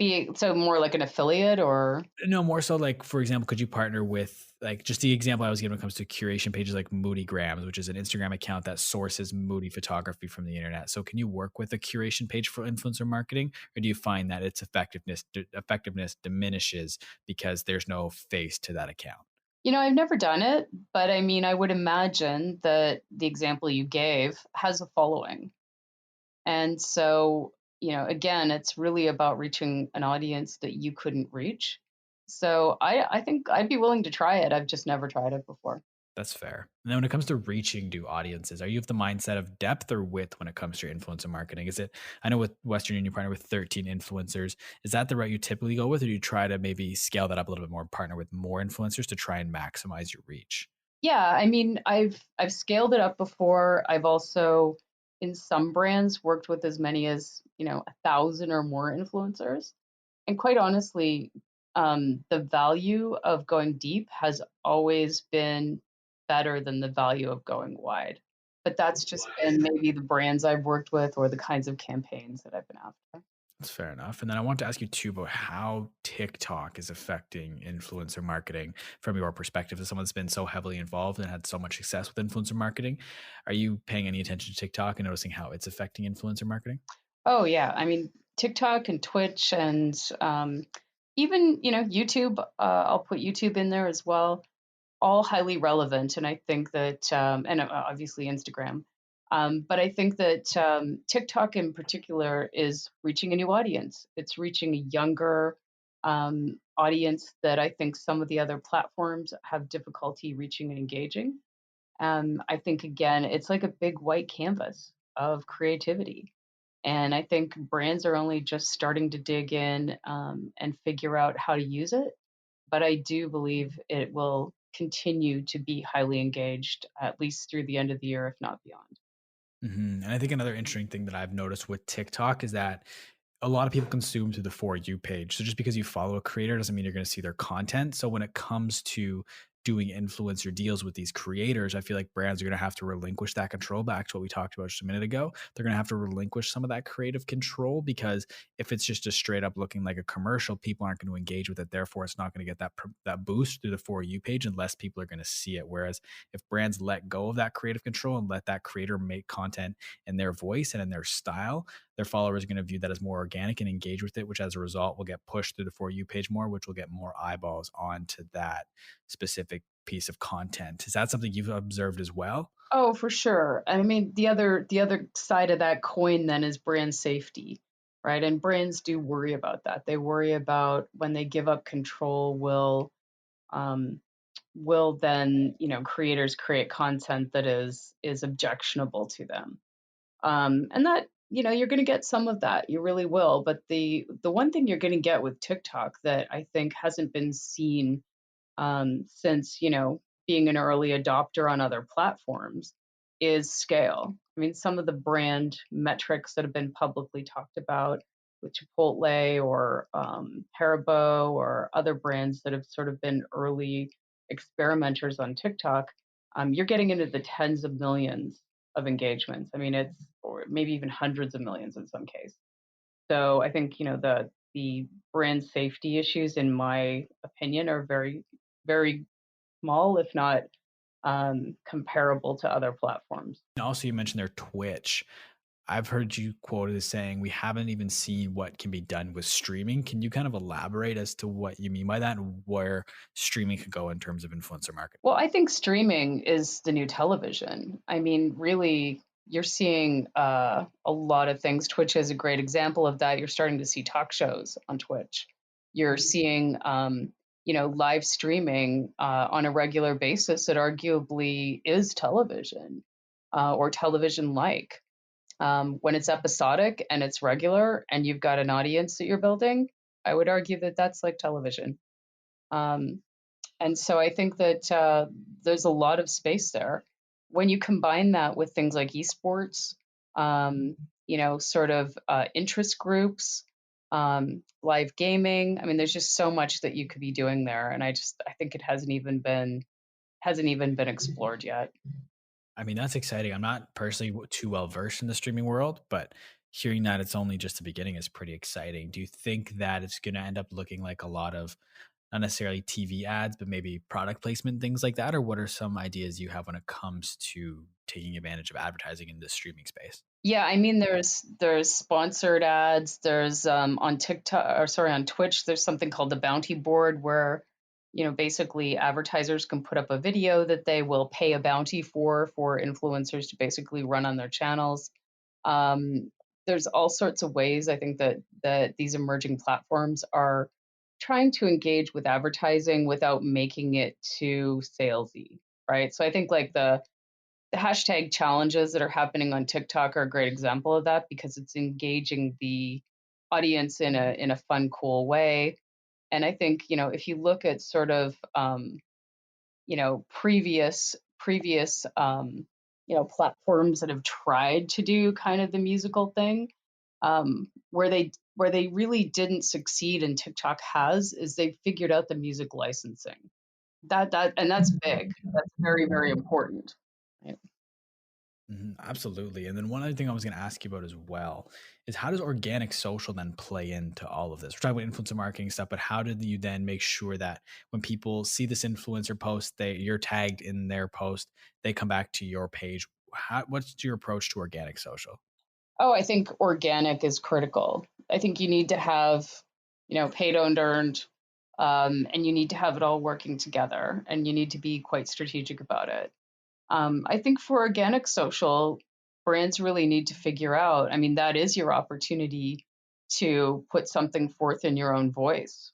more like an affiliate, or No, more so like, for example, could you partner with like just the example I was giving when it comes to curation pages like Moody Grams, which is an Instagram account that sources moody photography from the internet. So can you work with a curation page for influencer marketing, or do you find that its effectiveness diminishes because there's no face to that account? I've never done it, but I mean, I would imagine that the example you gave has a following. And so, again, it's really about reaching an audience that you couldn't reach. So I think I'd be willing to try it. I've just never tried it before. That's fair. And then when it comes to reaching new audiences, are you of the mindset of depth or width when it comes to your influencer marketing? Is it, I know with Western Union, you partner with 13 influencers. Is that the route you typically go with, or do you try to maybe scale that up a little bit more, partner with more influencers to try and maximize your reach? Yeah, I mean, I've scaled it up before. I've also, in some brands, worked with as many as 1,000 or more influencers. And quite honestly, the value of going deep has always been better than the value of going wide. But that's just been maybe the brands I've worked with or the kinds of campaigns that I've been after. That's fair enough. And then I want to ask you too about how TikTok is affecting influencer marketing from your perspective as someone that's been so heavily involved and had so much success with influencer marketing. Are you paying any attention to TikTok and noticing how it's affecting influencer marketing? Oh yeah, I mean TikTok and Twitch and even YouTube. I'll put YouTube in there as well. All highly relevant, and I think that and obviously Instagram. But I think that TikTok in particular is reaching a new audience. It's reaching a younger audience that I think some of the other platforms have difficulty reaching and engaging. I think again, it's like a big white canvas of creativity. And I think brands are only just starting to dig in and figure out how to use it. But I do believe it will continue to be highly engaged, at least through the end of the year, if not beyond. And I think another interesting thing that I've noticed with TikTok is that a lot of people consume through the For You page. So just because you follow a creator doesn't mean you're going to see their content. So when it comes to doing influencer deals with these creators, I feel like brands are going to have to relinquish that control. Back to what we talked about just a minute ago. They're going to have to relinquish some of that creative control, because if it's just a straight up looking like a commercial, people aren't going to engage with it. Therefore, it's not going to get that boost through the For You page, and less people are going to see it. Whereas if brands let go of that creative control and let that creator make content in their voice and in their style, their followers are going to view that as more organic and engage with it, which as a result will get pushed through the For You page more, which will get more eyeballs onto that specific piece of content. Is that something you've observed as well? Oh, for sure. I mean, the other side of that coin then is brand safety, right? And brands do worry about that. They worry about when they give up control, um, will then, creators create content that is objectionable to them. And that, you're going to get some of that. You really will. But the one thing you're going to get with TikTok that I think hasn't been seen since being an early adopter on other platforms is scale. I mean, some of the brand metrics that have been publicly talked about with Chipotle or Haribo or other brands that have sort of been early experimenters on TikTok, you're getting into the tens of millions of engagements. I mean, it's or maybe even hundreds of millions in some cases. So I think the brand safety issues, in my opinion, are very, very small, if not comparable to other platforms. And also, you mentioned their Twitch. I've heard you quoted as saying we haven't even seen what can be done with streaming. Can you kind of elaborate as to what you mean by that and where streaming could go in terms of influencer marketing? Well, I think streaming is the new television. I mean, really, you're seeing a lot of things. Twitch is a great example of that. You're starting to see talk shows on Twitch. You're seeing, live streaming on a regular basis that arguably is television or television like. When it's episodic and it's regular and you've got an audience that you're building, I would argue that that's like television. Um, and so I think that there's a lot of space there. When you combine that with things like esports, sort of interest groups, live gaming. I mean, there's just so much that you could be doing there, and I think it hasn't even been explored yet. I mean, that's exciting. I'm not personally too well versed in the streaming world, but hearing that it's only just the beginning is pretty exciting. Do you think that it's going to end up looking like a lot of not necessarily TV ads, but maybe product placement, things like that? Or what are some ideas you have when it comes to taking advantage of advertising in the streaming space? Yeah, I mean, there's sponsored ads. There's on TikTok, or sorry, on Twitch, there's something called the bounty board where, basically advertisers can put up a video that they will pay a bounty for influencers to basically run on their channels. Um, there's all sorts of ways I think that these emerging platforms are trying to engage with advertising without making it too salesy, right? So I think like the hashtag challenges that are happening on TikTok are a great example of that because it's engaging the audience in a fun, cool way. And I think if you look at sort of previous platforms that have tried to do kind of the musical thing, where they really didn't succeed and TikTok has is they figured out the music licensing. And that's big. That's very, very important. Right? Absolutely. And then one other thing I was going to ask you about as well is how does organic social then play into all of this? We're talking about influencer marketing stuff, but how did you then make sure that when people see this influencer post, you're tagged in their post, they come back to your page? What's your approach to organic social? Oh, I think organic is critical. I think you need to have, paid, owned, earned, and you need to have it all working together, and you need to be quite strategic about it. I think for organic social, brands really need to figure out. I mean, that is your opportunity to put something forth in your own voice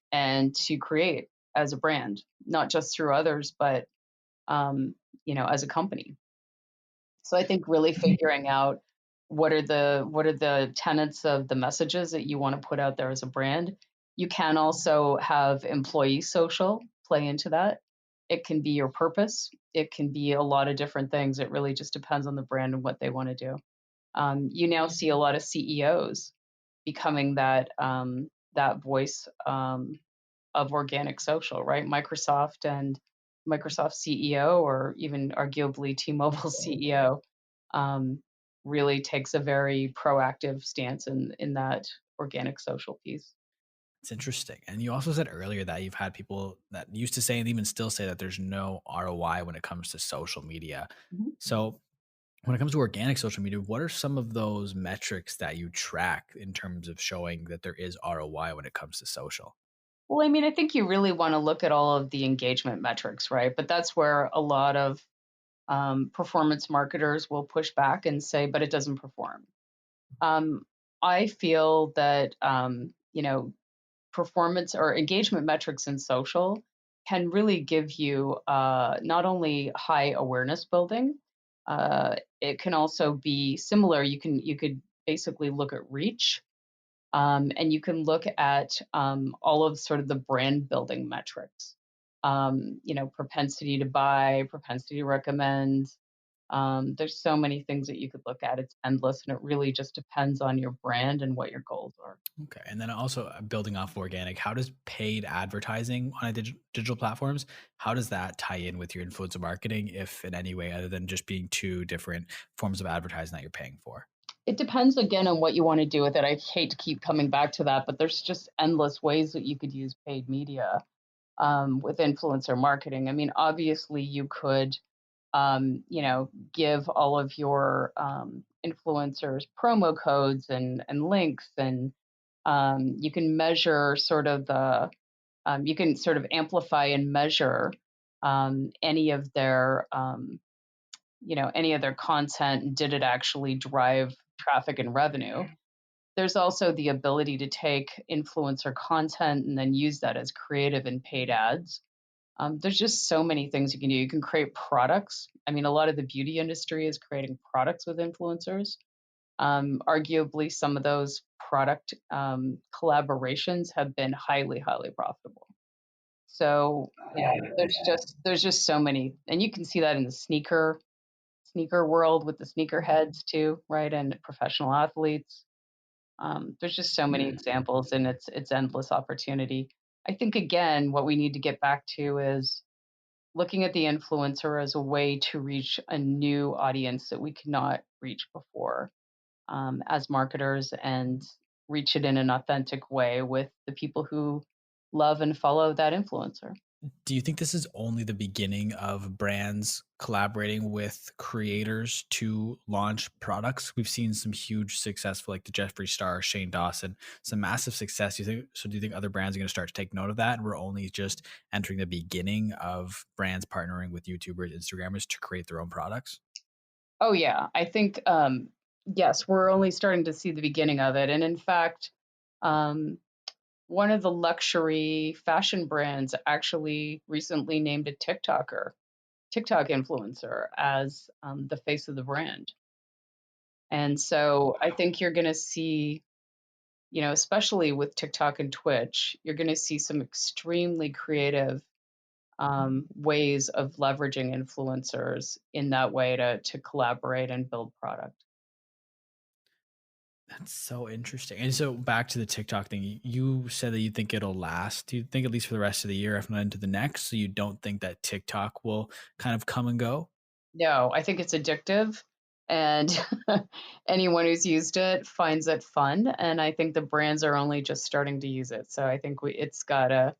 and to create as a brand, not just through others, but as a company. So I think really figuring out what are the tenets of the messages that you want to put out there as a brand. You can also have employee social play into that. It can be your purpose. It can be a lot of different things. It really just depends on the brand and what they want to do. You now see a lot of CEOs becoming that voice of organic social, right? Microsoft CEO, or even arguably T-Mobile CEO, um, really takes a very proactive stance in that organic social piece. It's interesting. And you also said earlier that you've had people that used to say and even still say that there's no ROI when it comes to social media. Mhm. So, when it comes to organic social media, what are some of those metrics that you track in terms of showing that there is ROI when it comes to social? Well, I mean, I think you really want to look at all of the engagement metrics, right? But that's where a lot of performance marketers will push back and say, but it doesn't perform. Um, I feel that, performance or engagement metrics in social can really give you not only high awareness building, it can also be similar. You could basically look at reach, and you can look at all of sort of the brand building metrics. Propensity to buy, propensity to recommend. There's so many things that you could look at. It's endless, and it really just depends on your brand and what your goals are. Okay. And then also building off organic, how does paid advertising on a digital platforms, how does that tie in with your influencer marketing, if in any way, other than just being two different forms of advertising that you're paying for? It depends again on what you want to do with it. I hate to keep coming back to that, but there's just endless ways that you could use paid media with influencer marketing. I mean, obviously, you could, give all of your influencers promo codes and links, and you can measure sort of you can sort of amplify and measure any of their any of their content. Did it actually drive traffic and revenue? There's also the ability to take influencer content and then use that as creative and paid ads. There's just so many things you can do. You can create products. I mean, a lot of the beauty industry is creating products with influencers. Arguably, some of those product collaborations have been highly, highly profitable. So there's just so many, and you can see that in the sneaker world with the sneaker heads too, right? And professional athletes. There's just so many examples, and it's endless opportunity. I think again, what we need to get back to is looking at the influencer as a way to reach a new audience that we could not reach before, as marketers, and reach it in an authentic way with the people who love and follow that influencer. Do you think this is only the beginning of brands collaborating with creators to launch products? We've seen some huge successful, like the Jeffree Star, Shane Dawson, some massive success. Do you think other brands are going to start to take note of that? And we're only just entering the beginning of brands partnering with YouTubers, Instagrammers to create their own products? Oh yeah, I think yes, we're only starting to see the beginning of it, and in fact, um, one of the luxury fashion brands actually recently named a TikTok influencer as the face of the brand. And so I think you're going to see, especially with TikTok and Twitch, you're going to see some extremely creative ways of leveraging influencers in that way to collaborate and build product. That's so interesting. And so back to the TikTok thing, you said that you think it'll last. Do you think at least for the rest of the year, if not into the next? So you don't think that TikTok will kind of come and go? No, I think it's addictive, and anyone who's used it finds it fun. And I think the brands are only just starting to use it. So I think it's got a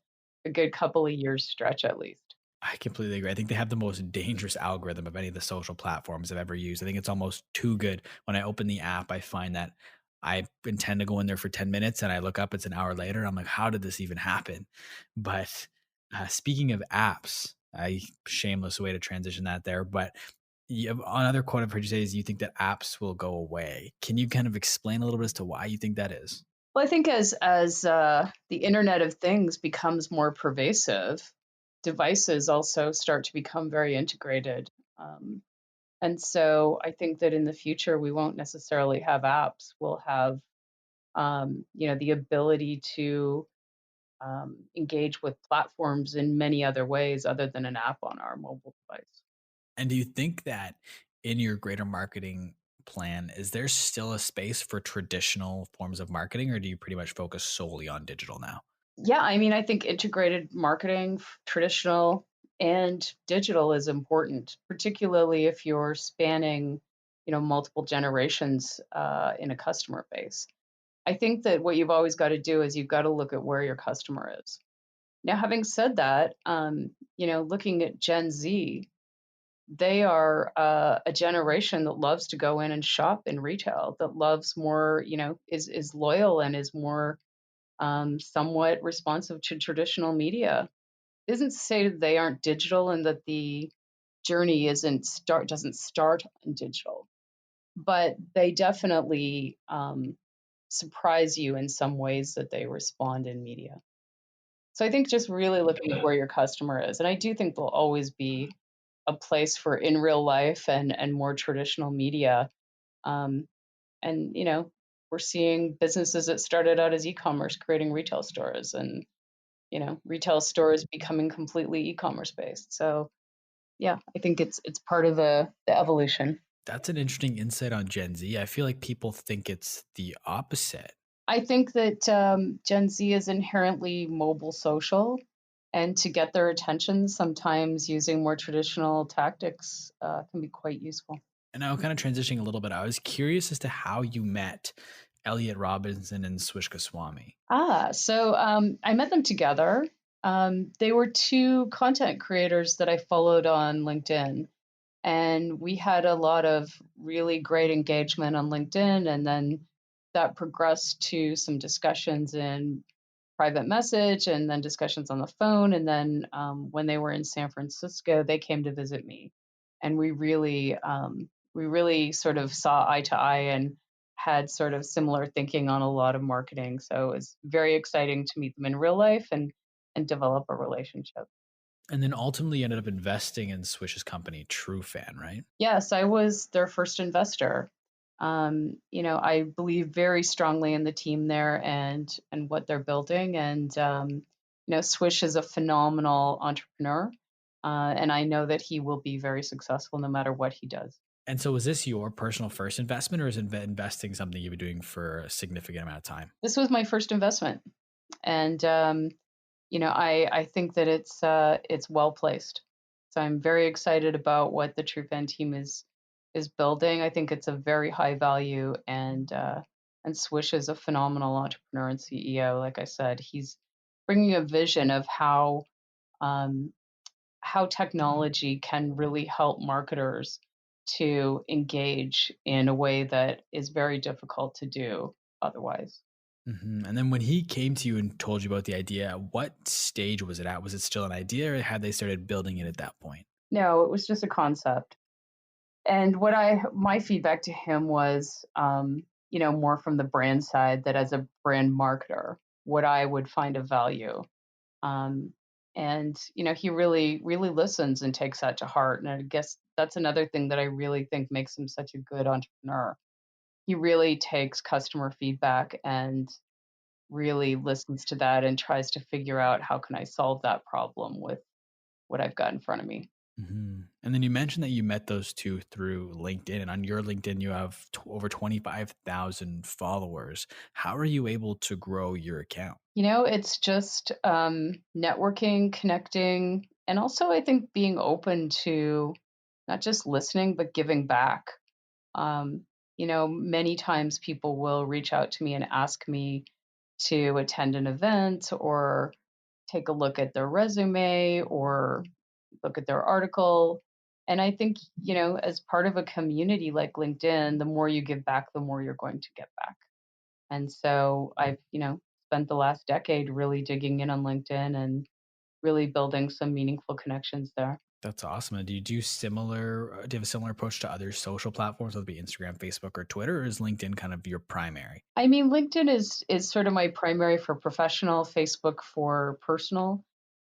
good couple of years stretch at least. I completely agree. I think they have the most dangerous algorithm of any of the social platforms I've ever used. I think it's almost too good. When I open the app, I find that I intend to go in there for 10 minutes and I look up, it's an hour later. I'm like, how did this even happen? But speaking of apps, I shameless way to transition that there. But another quote I've heard you say is you think that apps will go away. Can you kind of explain a little bit as to why you think that is? Well, I think as the Internet of Things becomes more pervasive, devices also start to become very integrated. Um, and so I think that in the future we won't necessarily have apps. We'll have the ability to engage with platforms in many other ways other than an app on our mobile device. And do you think that in your greater marketing plan, is there still a space for traditional forms of marketing, or do you pretty much focus solely on digital now? Yeah, I mean, I think integrated marketing, traditional and digital, is important, particularly if you're spanning, multiple generations in a customer base. I think that what you've always got to do is you've got to look at where your customer is. Now, having said that, looking at Gen Z, they are a generation that loves to go in and shop in retail, that loves more, is loyal and is more somewhat responsive to traditional media. Isn't to say that they aren't digital and that the journey doesn't start in digital, but they definitely surprise you in some ways that they respond in media. So I think just really looking at where your customer is, and I do think there'll always be a place for in real life and more traditional media. Um, and we're seeing businesses that started out as e-commerce creating retail stores, and retail stores becoming completely e-commerce based. So yeah, I think it's part of the evolution. That's an interesting insight on Gen Z. I feel like people think it's the opposite. I think that Gen Z is inherently mobile social, and to get their attention, sometimes using more traditional tactics can be quite useful. And now, kind of transitioning a little bit, I was curious as to how you met Elliot Robinson and Swish Goswami. So I met them together. They were two content creators that I followed on LinkedIn, and we had a lot of really great engagement on LinkedIn, and then that progressed to some discussions in private message and then discussions on the phone. And then when they were in San Francisco, they came to visit me, and we really sort of saw eye to eye and had sort of similar thinking on a lot of marketing. So it was very exciting to meet them in real life and develop a relationship. And then ultimately ended up investing in Swish's company, Trufan, right? Yes, I was their first investor. I believe very strongly in the team there and what they're building. And Swish is a phenomenal entrepreneur, and I know that he will be very successful no matter what he does. And so, was this your personal first investment, or is investing something you've been doing for a significant amount of time? This was my first investment, and I think that it's well placed. So I'm very excited about what the Trufan team is building. I think it's a very high value, and Swish is a phenomenal entrepreneur and CEO. Like I said, he's bringing a vision of um, how technology can really help marketers to engage in a way that is very difficult to do otherwise. And then when he came to you and told you about the idea, what stage was it at? Was it still an idea, or had they started building it at that point? No, it was just a concept. And my feedback to him was, more from the brand side, that as a brand marketer, what I would find of value. Um, and he really, really listens and takes that to heart. And I guess that's another thing that I really think makes him such a good entrepreneur. He really takes customer feedback and really listens to that and tries to figure out how can I solve that problem with what I've got in front of me. And then you mentioned that you met those two through LinkedIn, and on your LinkedIn, you have over 25,000 followers. How are you able to grow your account? It's just networking, connecting, and also I think being open to not just listening, but giving back. Many times people will reach out to me and ask me to attend an event or take a look at their resume or look at their article. And I think, as part of a community like LinkedIn, the more you give back, the more you're going to get back. And so I've, spent the last decade really digging in on LinkedIn and really building some meaningful connections there. That's awesome. And do you do similar? Do you have a similar approach to other social platforms, whether it be Instagram, Facebook, or Twitter, or is LinkedIn kind of your primary? I mean, LinkedIn is sort of my primary for professional, Facebook for personal.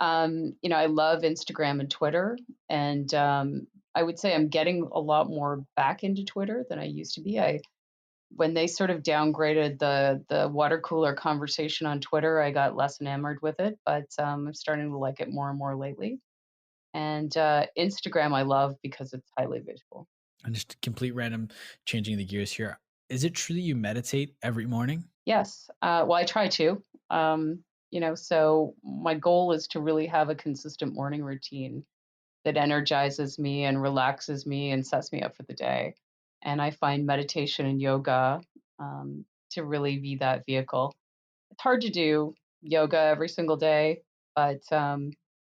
I love Instagram and Twitter, and I would say I'm getting a lot more back into Twitter than I used to be. When they sort of downgraded the water cooler conversation on Twitter, I got less enamored with it, but I'm starting to like it more and more lately. And Instagram, I love because it's highly visual. And just complete random changing the gears here. Is it true that you meditate every morning? Yes. Well, I try to. So my goal is to really have a consistent morning routine that energizes me and relaxes me and sets me up for the day. And I find meditation and yoga to really be that vehicle. It's hard to do yoga every single day, but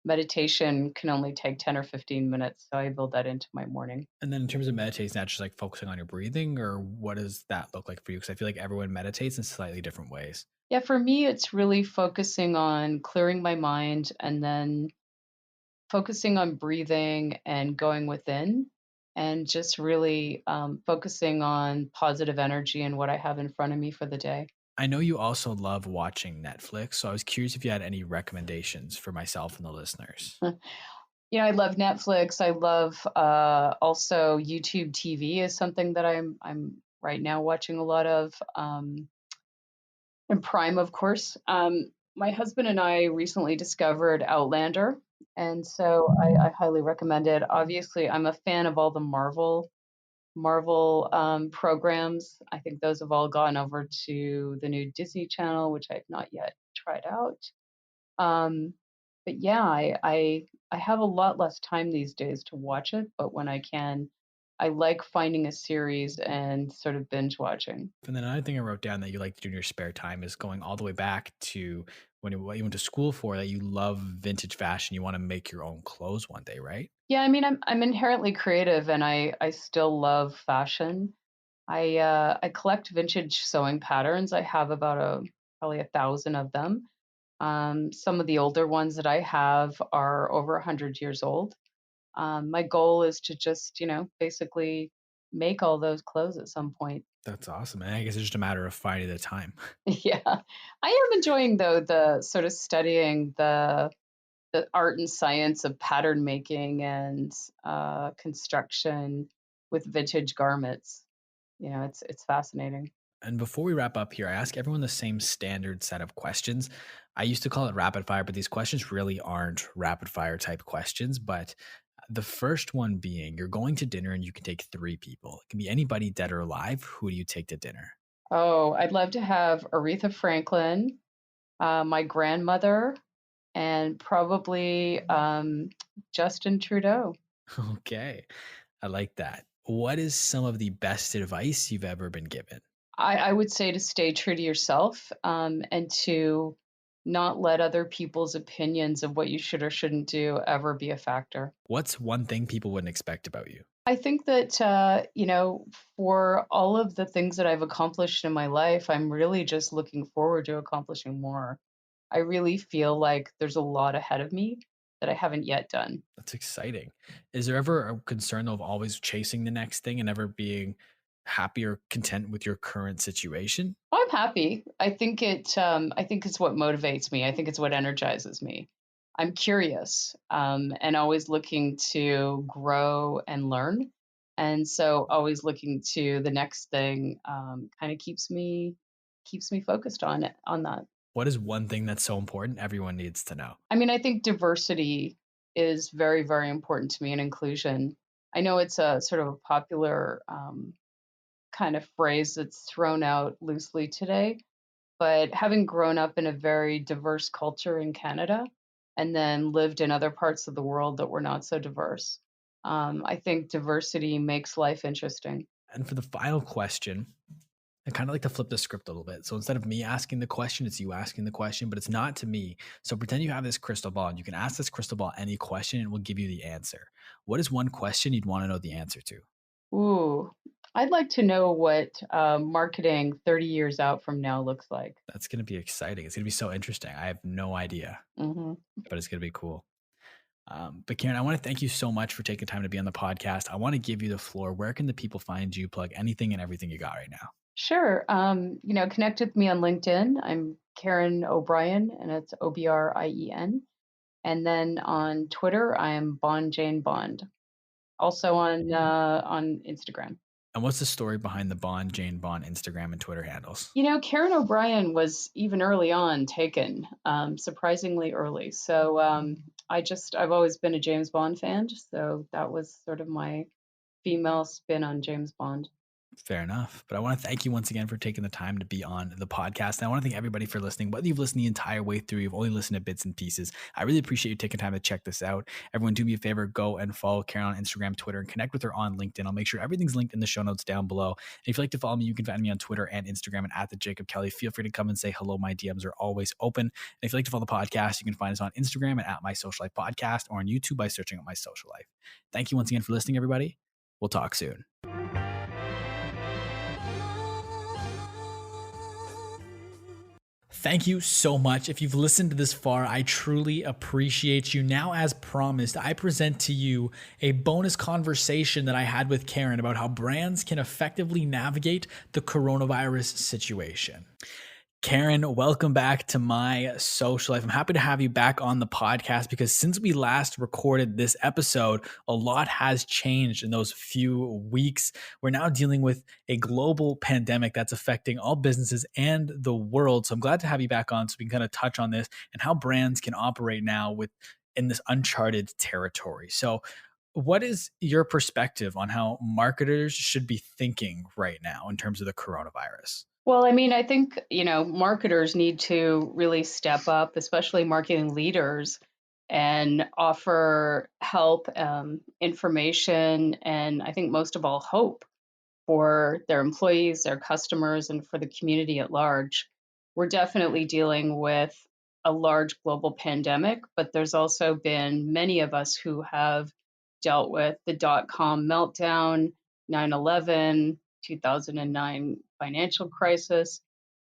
meditation can only take 10 or 15 minutes. So I build that into my morning. And then in terms of meditation, that's just like focusing on your breathing, or what does that look like for you? Because I feel like everyone meditates in slightly different ways. Yeah, for me, it's really focusing on clearing my mind and then focusing on breathing and going within and just really focusing on positive energy and what I have in front of me for the day. I know you also love watching Netflix, so I was curious if you had any recommendations for myself and the listeners. I love Netflix. I love also YouTube TV is something that I'm right now watching a lot of. And Prime, of course. My husband and I recently discovered Outlander, and so I highly recommend it. Obviously, I'm a fan of all the Marvel programs. I think those have all gone over to the new Disney Channel, which I've not yet tried out. Um, but yeah, I have a lot less time these days to watch it, but when I can, I like finding a series and sort of binge watching. And then another thing I wrote down that you like to do in your spare time is going all the way back to what you went to school for, that you love vintage fashion. You want to make your own clothes one day, right? Yeah, I mean, I'm inherently creative, and I still love fashion. I collect vintage sewing patterns. I have about probably 1,000 of them. Some of the older ones that I have are over 100 years old. My goal is to just, basically make all those clothes at some point. That's awesome. And I guess it's just a matter of finding the time. Yeah, I am enjoying though the sort of studying the art and science of pattern making and construction with vintage garments. It's fascinating. And before we wrap up here, I ask everyone the same standard set of questions. I used to call it rapid fire, but these questions really aren't rapid fire type questions. But the first one being, you're going to dinner and you can take three people. It can be anybody dead or alive. Who do you take to dinner? Oh, I'd love to have Aretha Franklin, my grandmother, and probably Justin Trudeau. Okay. I like that. What is some of the best advice you've ever been given? I would say to stay true to yourself and to not let other people's opinions of what you should or shouldn't do ever be a factor. What's one thing people wouldn't expect about you? I think that, for all of the things that I've accomplished in my life, I'm really just looking forward to accomplishing more. I really feel like there's a lot ahead of me that I haven't yet done. That's exciting. Is there ever a concern of always chasing the next thing and never being happy or content with your current situation? I'm happy. I think it's what motivates me. I think it's what energizes me. I'm curious and always looking to grow and learn, and so always looking to the next thing kind of keeps me focused on that. What is one thing that's so important everyone needs to know? I mean, I think diversity is very, very important to me, and inclusion. I know it's a sort of a popular kind of phrase that's thrown out loosely today, but having grown up in a very diverse culture in Canada and then lived in other parts of the world that were not so diverse, I think diversity makes life interesting. And for the final question, I kind of like to flip the script a little bit. So instead of me asking the question, it's you asking the question, but it's not to me. So pretend you have this crystal ball and you can ask this crystal ball any question and it will give you the answer. What is one question you'd want to know the answer to? Ooh, I'd like to know what marketing 30 years out from now looks like. That's going to be exciting. It's going to be so interesting. I have no idea, Hmm. but it's going to be cool. But Karen, I want to thank you so much for taking time to be on the podcast. I want to give you the floor. Where can the people find you? Plug anything and everything you got right now. Sure. Connect with me on LinkedIn. I'm Karen O'Brien, and it's Obrien. And then on Twitter, I am Bond Jane Bond. Also on Instagram. And what's the story behind the Bond, Jane Bond Instagram and Twitter handles? Karen O'Brien was even early on taken, surprisingly early. So I've always been a James Bond fan. So that was sort of my female spin on James Bond. Fair enough. But I want to thank you once again for taking the time to be on the podcast. And I want to thank everybody for listening. Whether you've listened the entire way through, you've only listened to bits and pieces, I really appreciate you taking time to check this out. Everyone, do me a favor, go and follow Karen on Instagram, Twitter, and connect with her on LinkedIn. I'll make sure everything's linked in the show notes down below. And if you'd like to follow me, you can find me on Twitter and Instagram and at the Jacob Kelly. Feel free to come and say hello. My DMs are always open. And if you'd like to follow the podcast, you can find us on Instagram and at My Social Life Podcast, or on YouTube by searching up My Social Life. Thank you once again for listening, everybody. We'll talk soon. Thank you so much. If you've listened to this far, I truly appreciate you. Now, as promised, I present to you a bonus conversation that I had with Karen about how brands can effectively navigate the coronavirus situation. Karen, welcome back to My Social Life. I'm happy to have you back on the podcast because since we last recorded this episode, a lot has changed in those few weeks. We're now dealing with a global pandemic that's affecting all businesses and the world. So I'm glad to have you back on so we can kind of touch on this and how brands can operate now in this uncharted territory. So what is your perspective on how marketers should be thinking right now in terms of the coronavirus? Well, I mean, I think, marketers need to really step up, especially marketing leaders, and offer help, information, and I think most of all, hope for their employees, their customers, and for the community at large. We're definitely dealing with a large global pandemic, but there's also been many of us who have dealt with the dot-com meltdown, 9/11, 2009 financial crisis.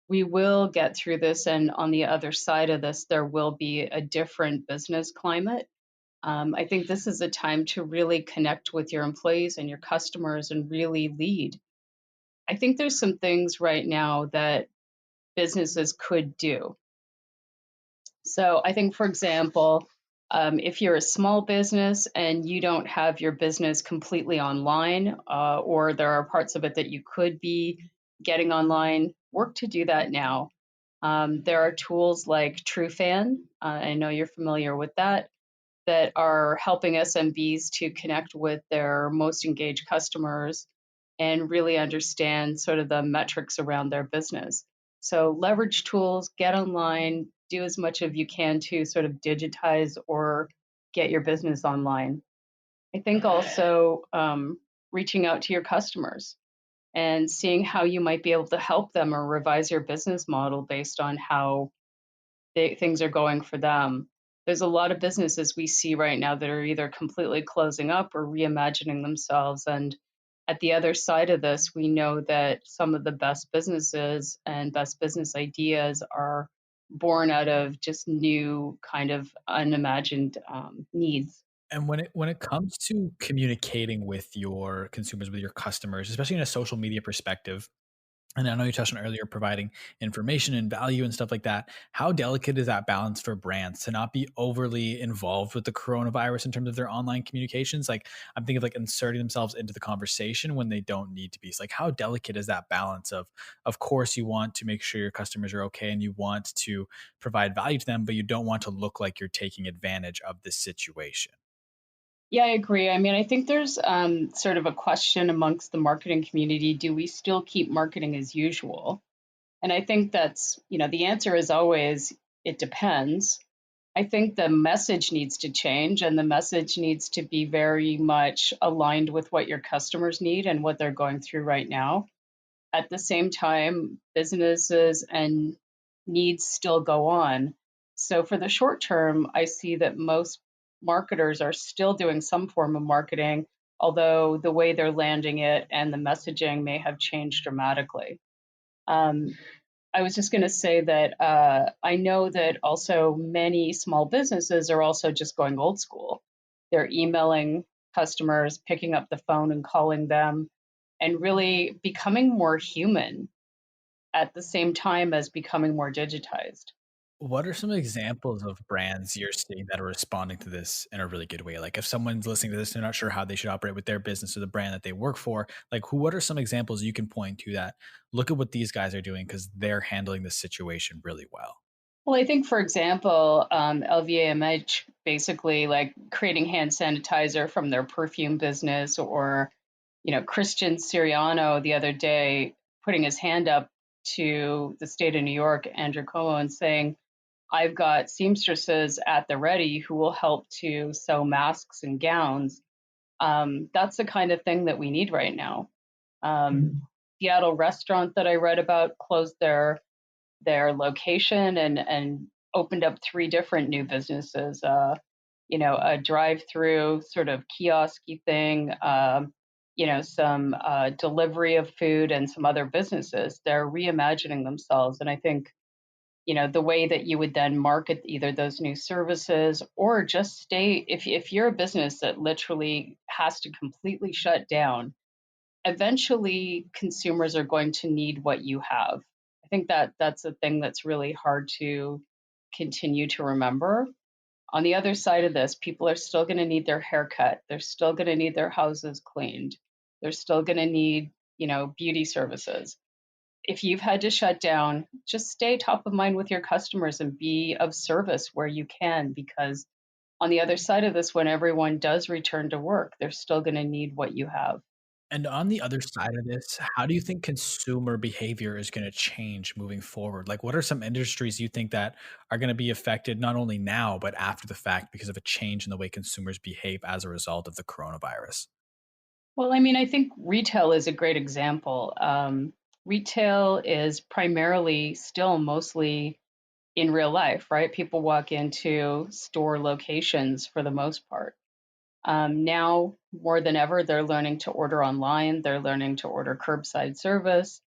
We will get through this, and on the other side of this, there will be a different business climate. I think this is a time to really connect with your employees and your customers and really lead. I think there's some things right now that businesses could do. So I think, for example, if you're a small business and you don't have your business completely online, or there are parts of it that you could be getting online, work to do that now. There are tools like Trufan, I know you're familiar with that, that are helping SMBs to connect with their most engaged customers and really understand sort of the metrics around their business. So leverage tools, get online, do as much of you can to sort of digitize or get your business online. I think also reaching out to your customers and seeing how you might be able to help them or revise your business model based on how things are going for them. There's a lot of businesses we see right now that are either completely closing up or reimagining themselves. And at the other side of this, we know that some of the best businesses and best business ideas are born out of just new kind of unimagined needs. And when it comes to communicating with your consumers, with your customers, especially in a social media perspective, and I know you touched on earlier providing information and value and stuff like that. How delicate is that balance for brands to not be overly involved with the coronavirus in terms of their online communications? Like I'm thinking of like inserting themselves into the conversation when they don't need to be. So like how delicate is that balance of course you want to make sure your customers are okay and you want to provide value to them, but you don't want to look like you're taking advantage of this situation. Yeah, I agree. I mean, I think there's sort of a question amongst the marketing community. Do we still keep marketing as usual? And I think that's, the answer is always it depends. I think the message needs to change and the message needs to be very much aligned with what your customers need and what they're going through right now. At the same time, businesses and needs still go on. So for the short term, I see that most marketers are still doing some form of marketing, although the way they're landing it and the messaging may have changed dramatically. Um, I was just going to say that I know that also many small businesses are also just going old school. They're emailing customers, picking up the phone and calling them, and really becoming more human at the same time as becoming more digitized. What are some examples of brands you're seeing that are responding to this in a really good way? Like if someone's listening to this, they're not sure how they should operate with their business or the brand that they work for, like what are some examples you can point to that look at what these guys are doing because they're handling this situation really well? Well, I think, for example, LVMH basically like creating hand sanitizer from their perfume business, or Christian Siriano the other day putting his hand up to the state of New York, Andrew Cuomo, and saying, "I've got seamstresses at the ready who will help to sew masks and gowns." That's the kind of thing that we need right now. Seattle restaurant that I read about closed their location and opened up three different new businesses. A drive-through sort of kiosky thing. Some delivery of food and some other businesses. They're reimagining themselves, and I think the way that you would then market either those new services or just stay if you're a business that literally has to completely shut down, eventually consumers are going to need what you have. I think that that's a thing that's really hard to continue to remember. On the other side of this, people are still going to need their hair cut. They're still going to need their houses cleaned. They're still going to need, beauty services. If you've had to shut down, just stay top of mind with your customers and be of service where you can, because on the other side of this, when everyone does return to work, they're still going to need what you have. And on the other side of this, how do you think consumer behavior is going to change moving forward? Like, what are some industries you think that are going to be affected not only now, but after the fact because of a change in the way consumers behave as a result of the coronavirus? Well, I mean, I think retail is a great example. Retail is primarily still mostly in real life, right? People walk into store locations for the most part. Now, more than ever, they're learning to order online, they're learning to order curbside service.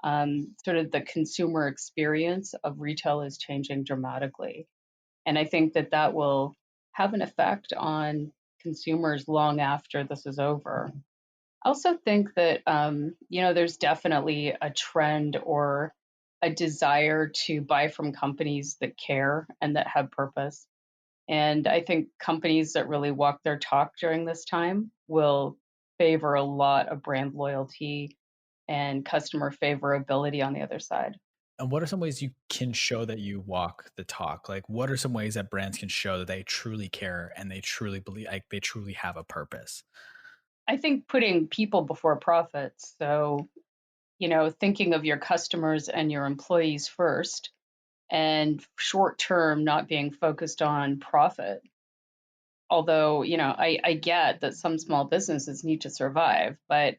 Sort of the consumer experience of retail is changing dramatically. And I think that that will have an effect on consumers long after this is over. I also think that there's definitely a trend or a desire to buy from companies that care and that have purpose. And I think companies that really walk their talk during this time will favor a lot of brand loyalty and customer favorability on the other side. And what are some ways you can show that you walk the talk? Like, what are some ways that brands can show that they truly care and they truly believe, like, they truly have a purpose? I think putting people before profits. So, thinking of your customers and your employees first, and short term not being focused on profit. Although, I get that some small businesses need to survive, but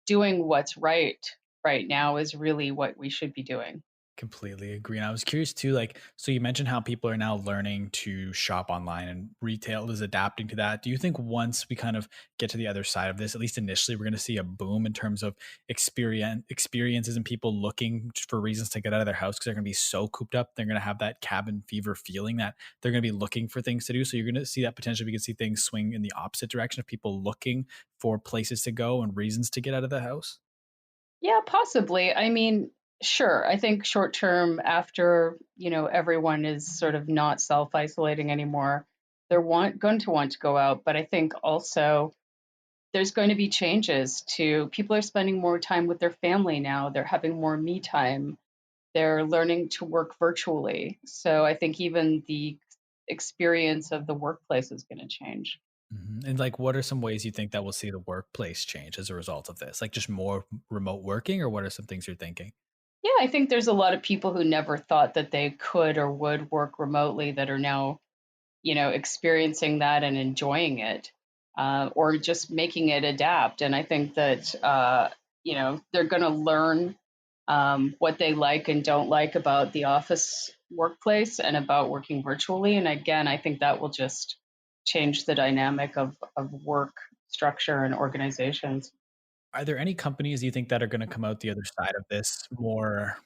doing what's right now is really what we should be doing. Completely agree. And I was curious too, like, so you mentioned how people are now learning to shop online and retail is adapting to that. Do you think once we kind of get to the other side of this, at least initially, we're going to see a boom in terms of experiences and people looking for reasons to get out of their house because they're going to be so cooped up. They're going to have that cabin fever feeling that they're going to be looking for things to do. So you're going to see that potentially we can see things swing in the opposite direction of people looking for places to go and reasons to get out of the house. Yeah, possibly. I mean, sure. I think short term, after everyone is sort of not self isolating anymore, going to want to go out. But I think also there's going to be changes to people are spending more time with their family now. They're having more me time. They're learning to work virtually. So I think even the experience of the workplace is going to change. And like, what are some ways you think that we'll see the workplace change as a result of this? Like, just more remote working, or what are some things you're thinking? Yeah, I think there's a lot of people who never thought that they could or would work remotely that are now, experiencing that and enjoying it, or just making it adapt. And I think that, they're going to learn what they like and don't like about the office workplace and about working virtually. And again, I think that will just change the dynamic of work structure and organizations. Are there any companies you think that are going to come out the other side of this more,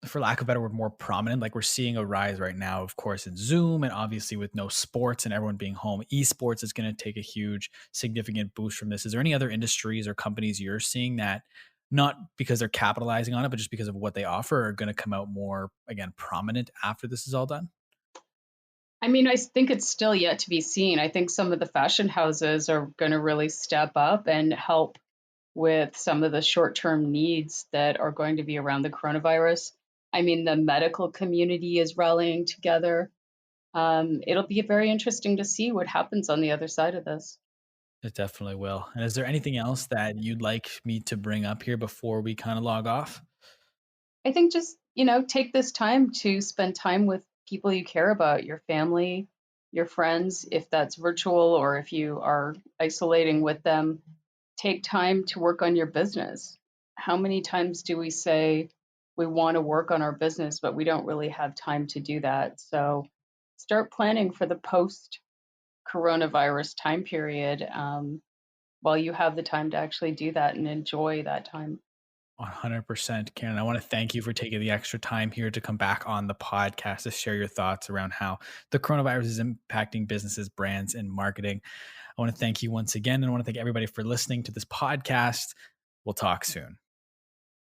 for lack of a better word, more prominent? Like we're seeing a rise right now, of course, in Zoom, and obviously with no sports and everyone being home, esports is going to take a huge, significant boost from this. Is there any other industries or companies you're seeing that, not because they're capitalizing on it, but just because of what they offer, are going to come out more again prominent after this is all done? I mean, I think it's still yet to be seen. I think some of the fashion houses are going to really step up and help with some of the short term needs that are going to be around the coronavirus. I mean, the medical community is rallying together. It'll be very interesting to see what happens on the other side of this. It definitely will. And is there anything else that you'd like me to bring up here before we kind of log off? I think just, take this time to spend time with people you care about, your family, your friends, if that's virtual or if you are isolating with them. Take time to work on your business. How many times do we say we want to work on our business, but we don't really have time to do that? So start planning for the post coronavirus time period while you have the time to actually do that and enjoy that time. 100%, Karen. I want to thank you for taking the extra time here to come back on the podcast to share your thoughts around how the coronavirus is impacting businesses, brands, and marketing. I want to thank you once again, and I want to thank everybody for listening to this podcast. We'll talk soon.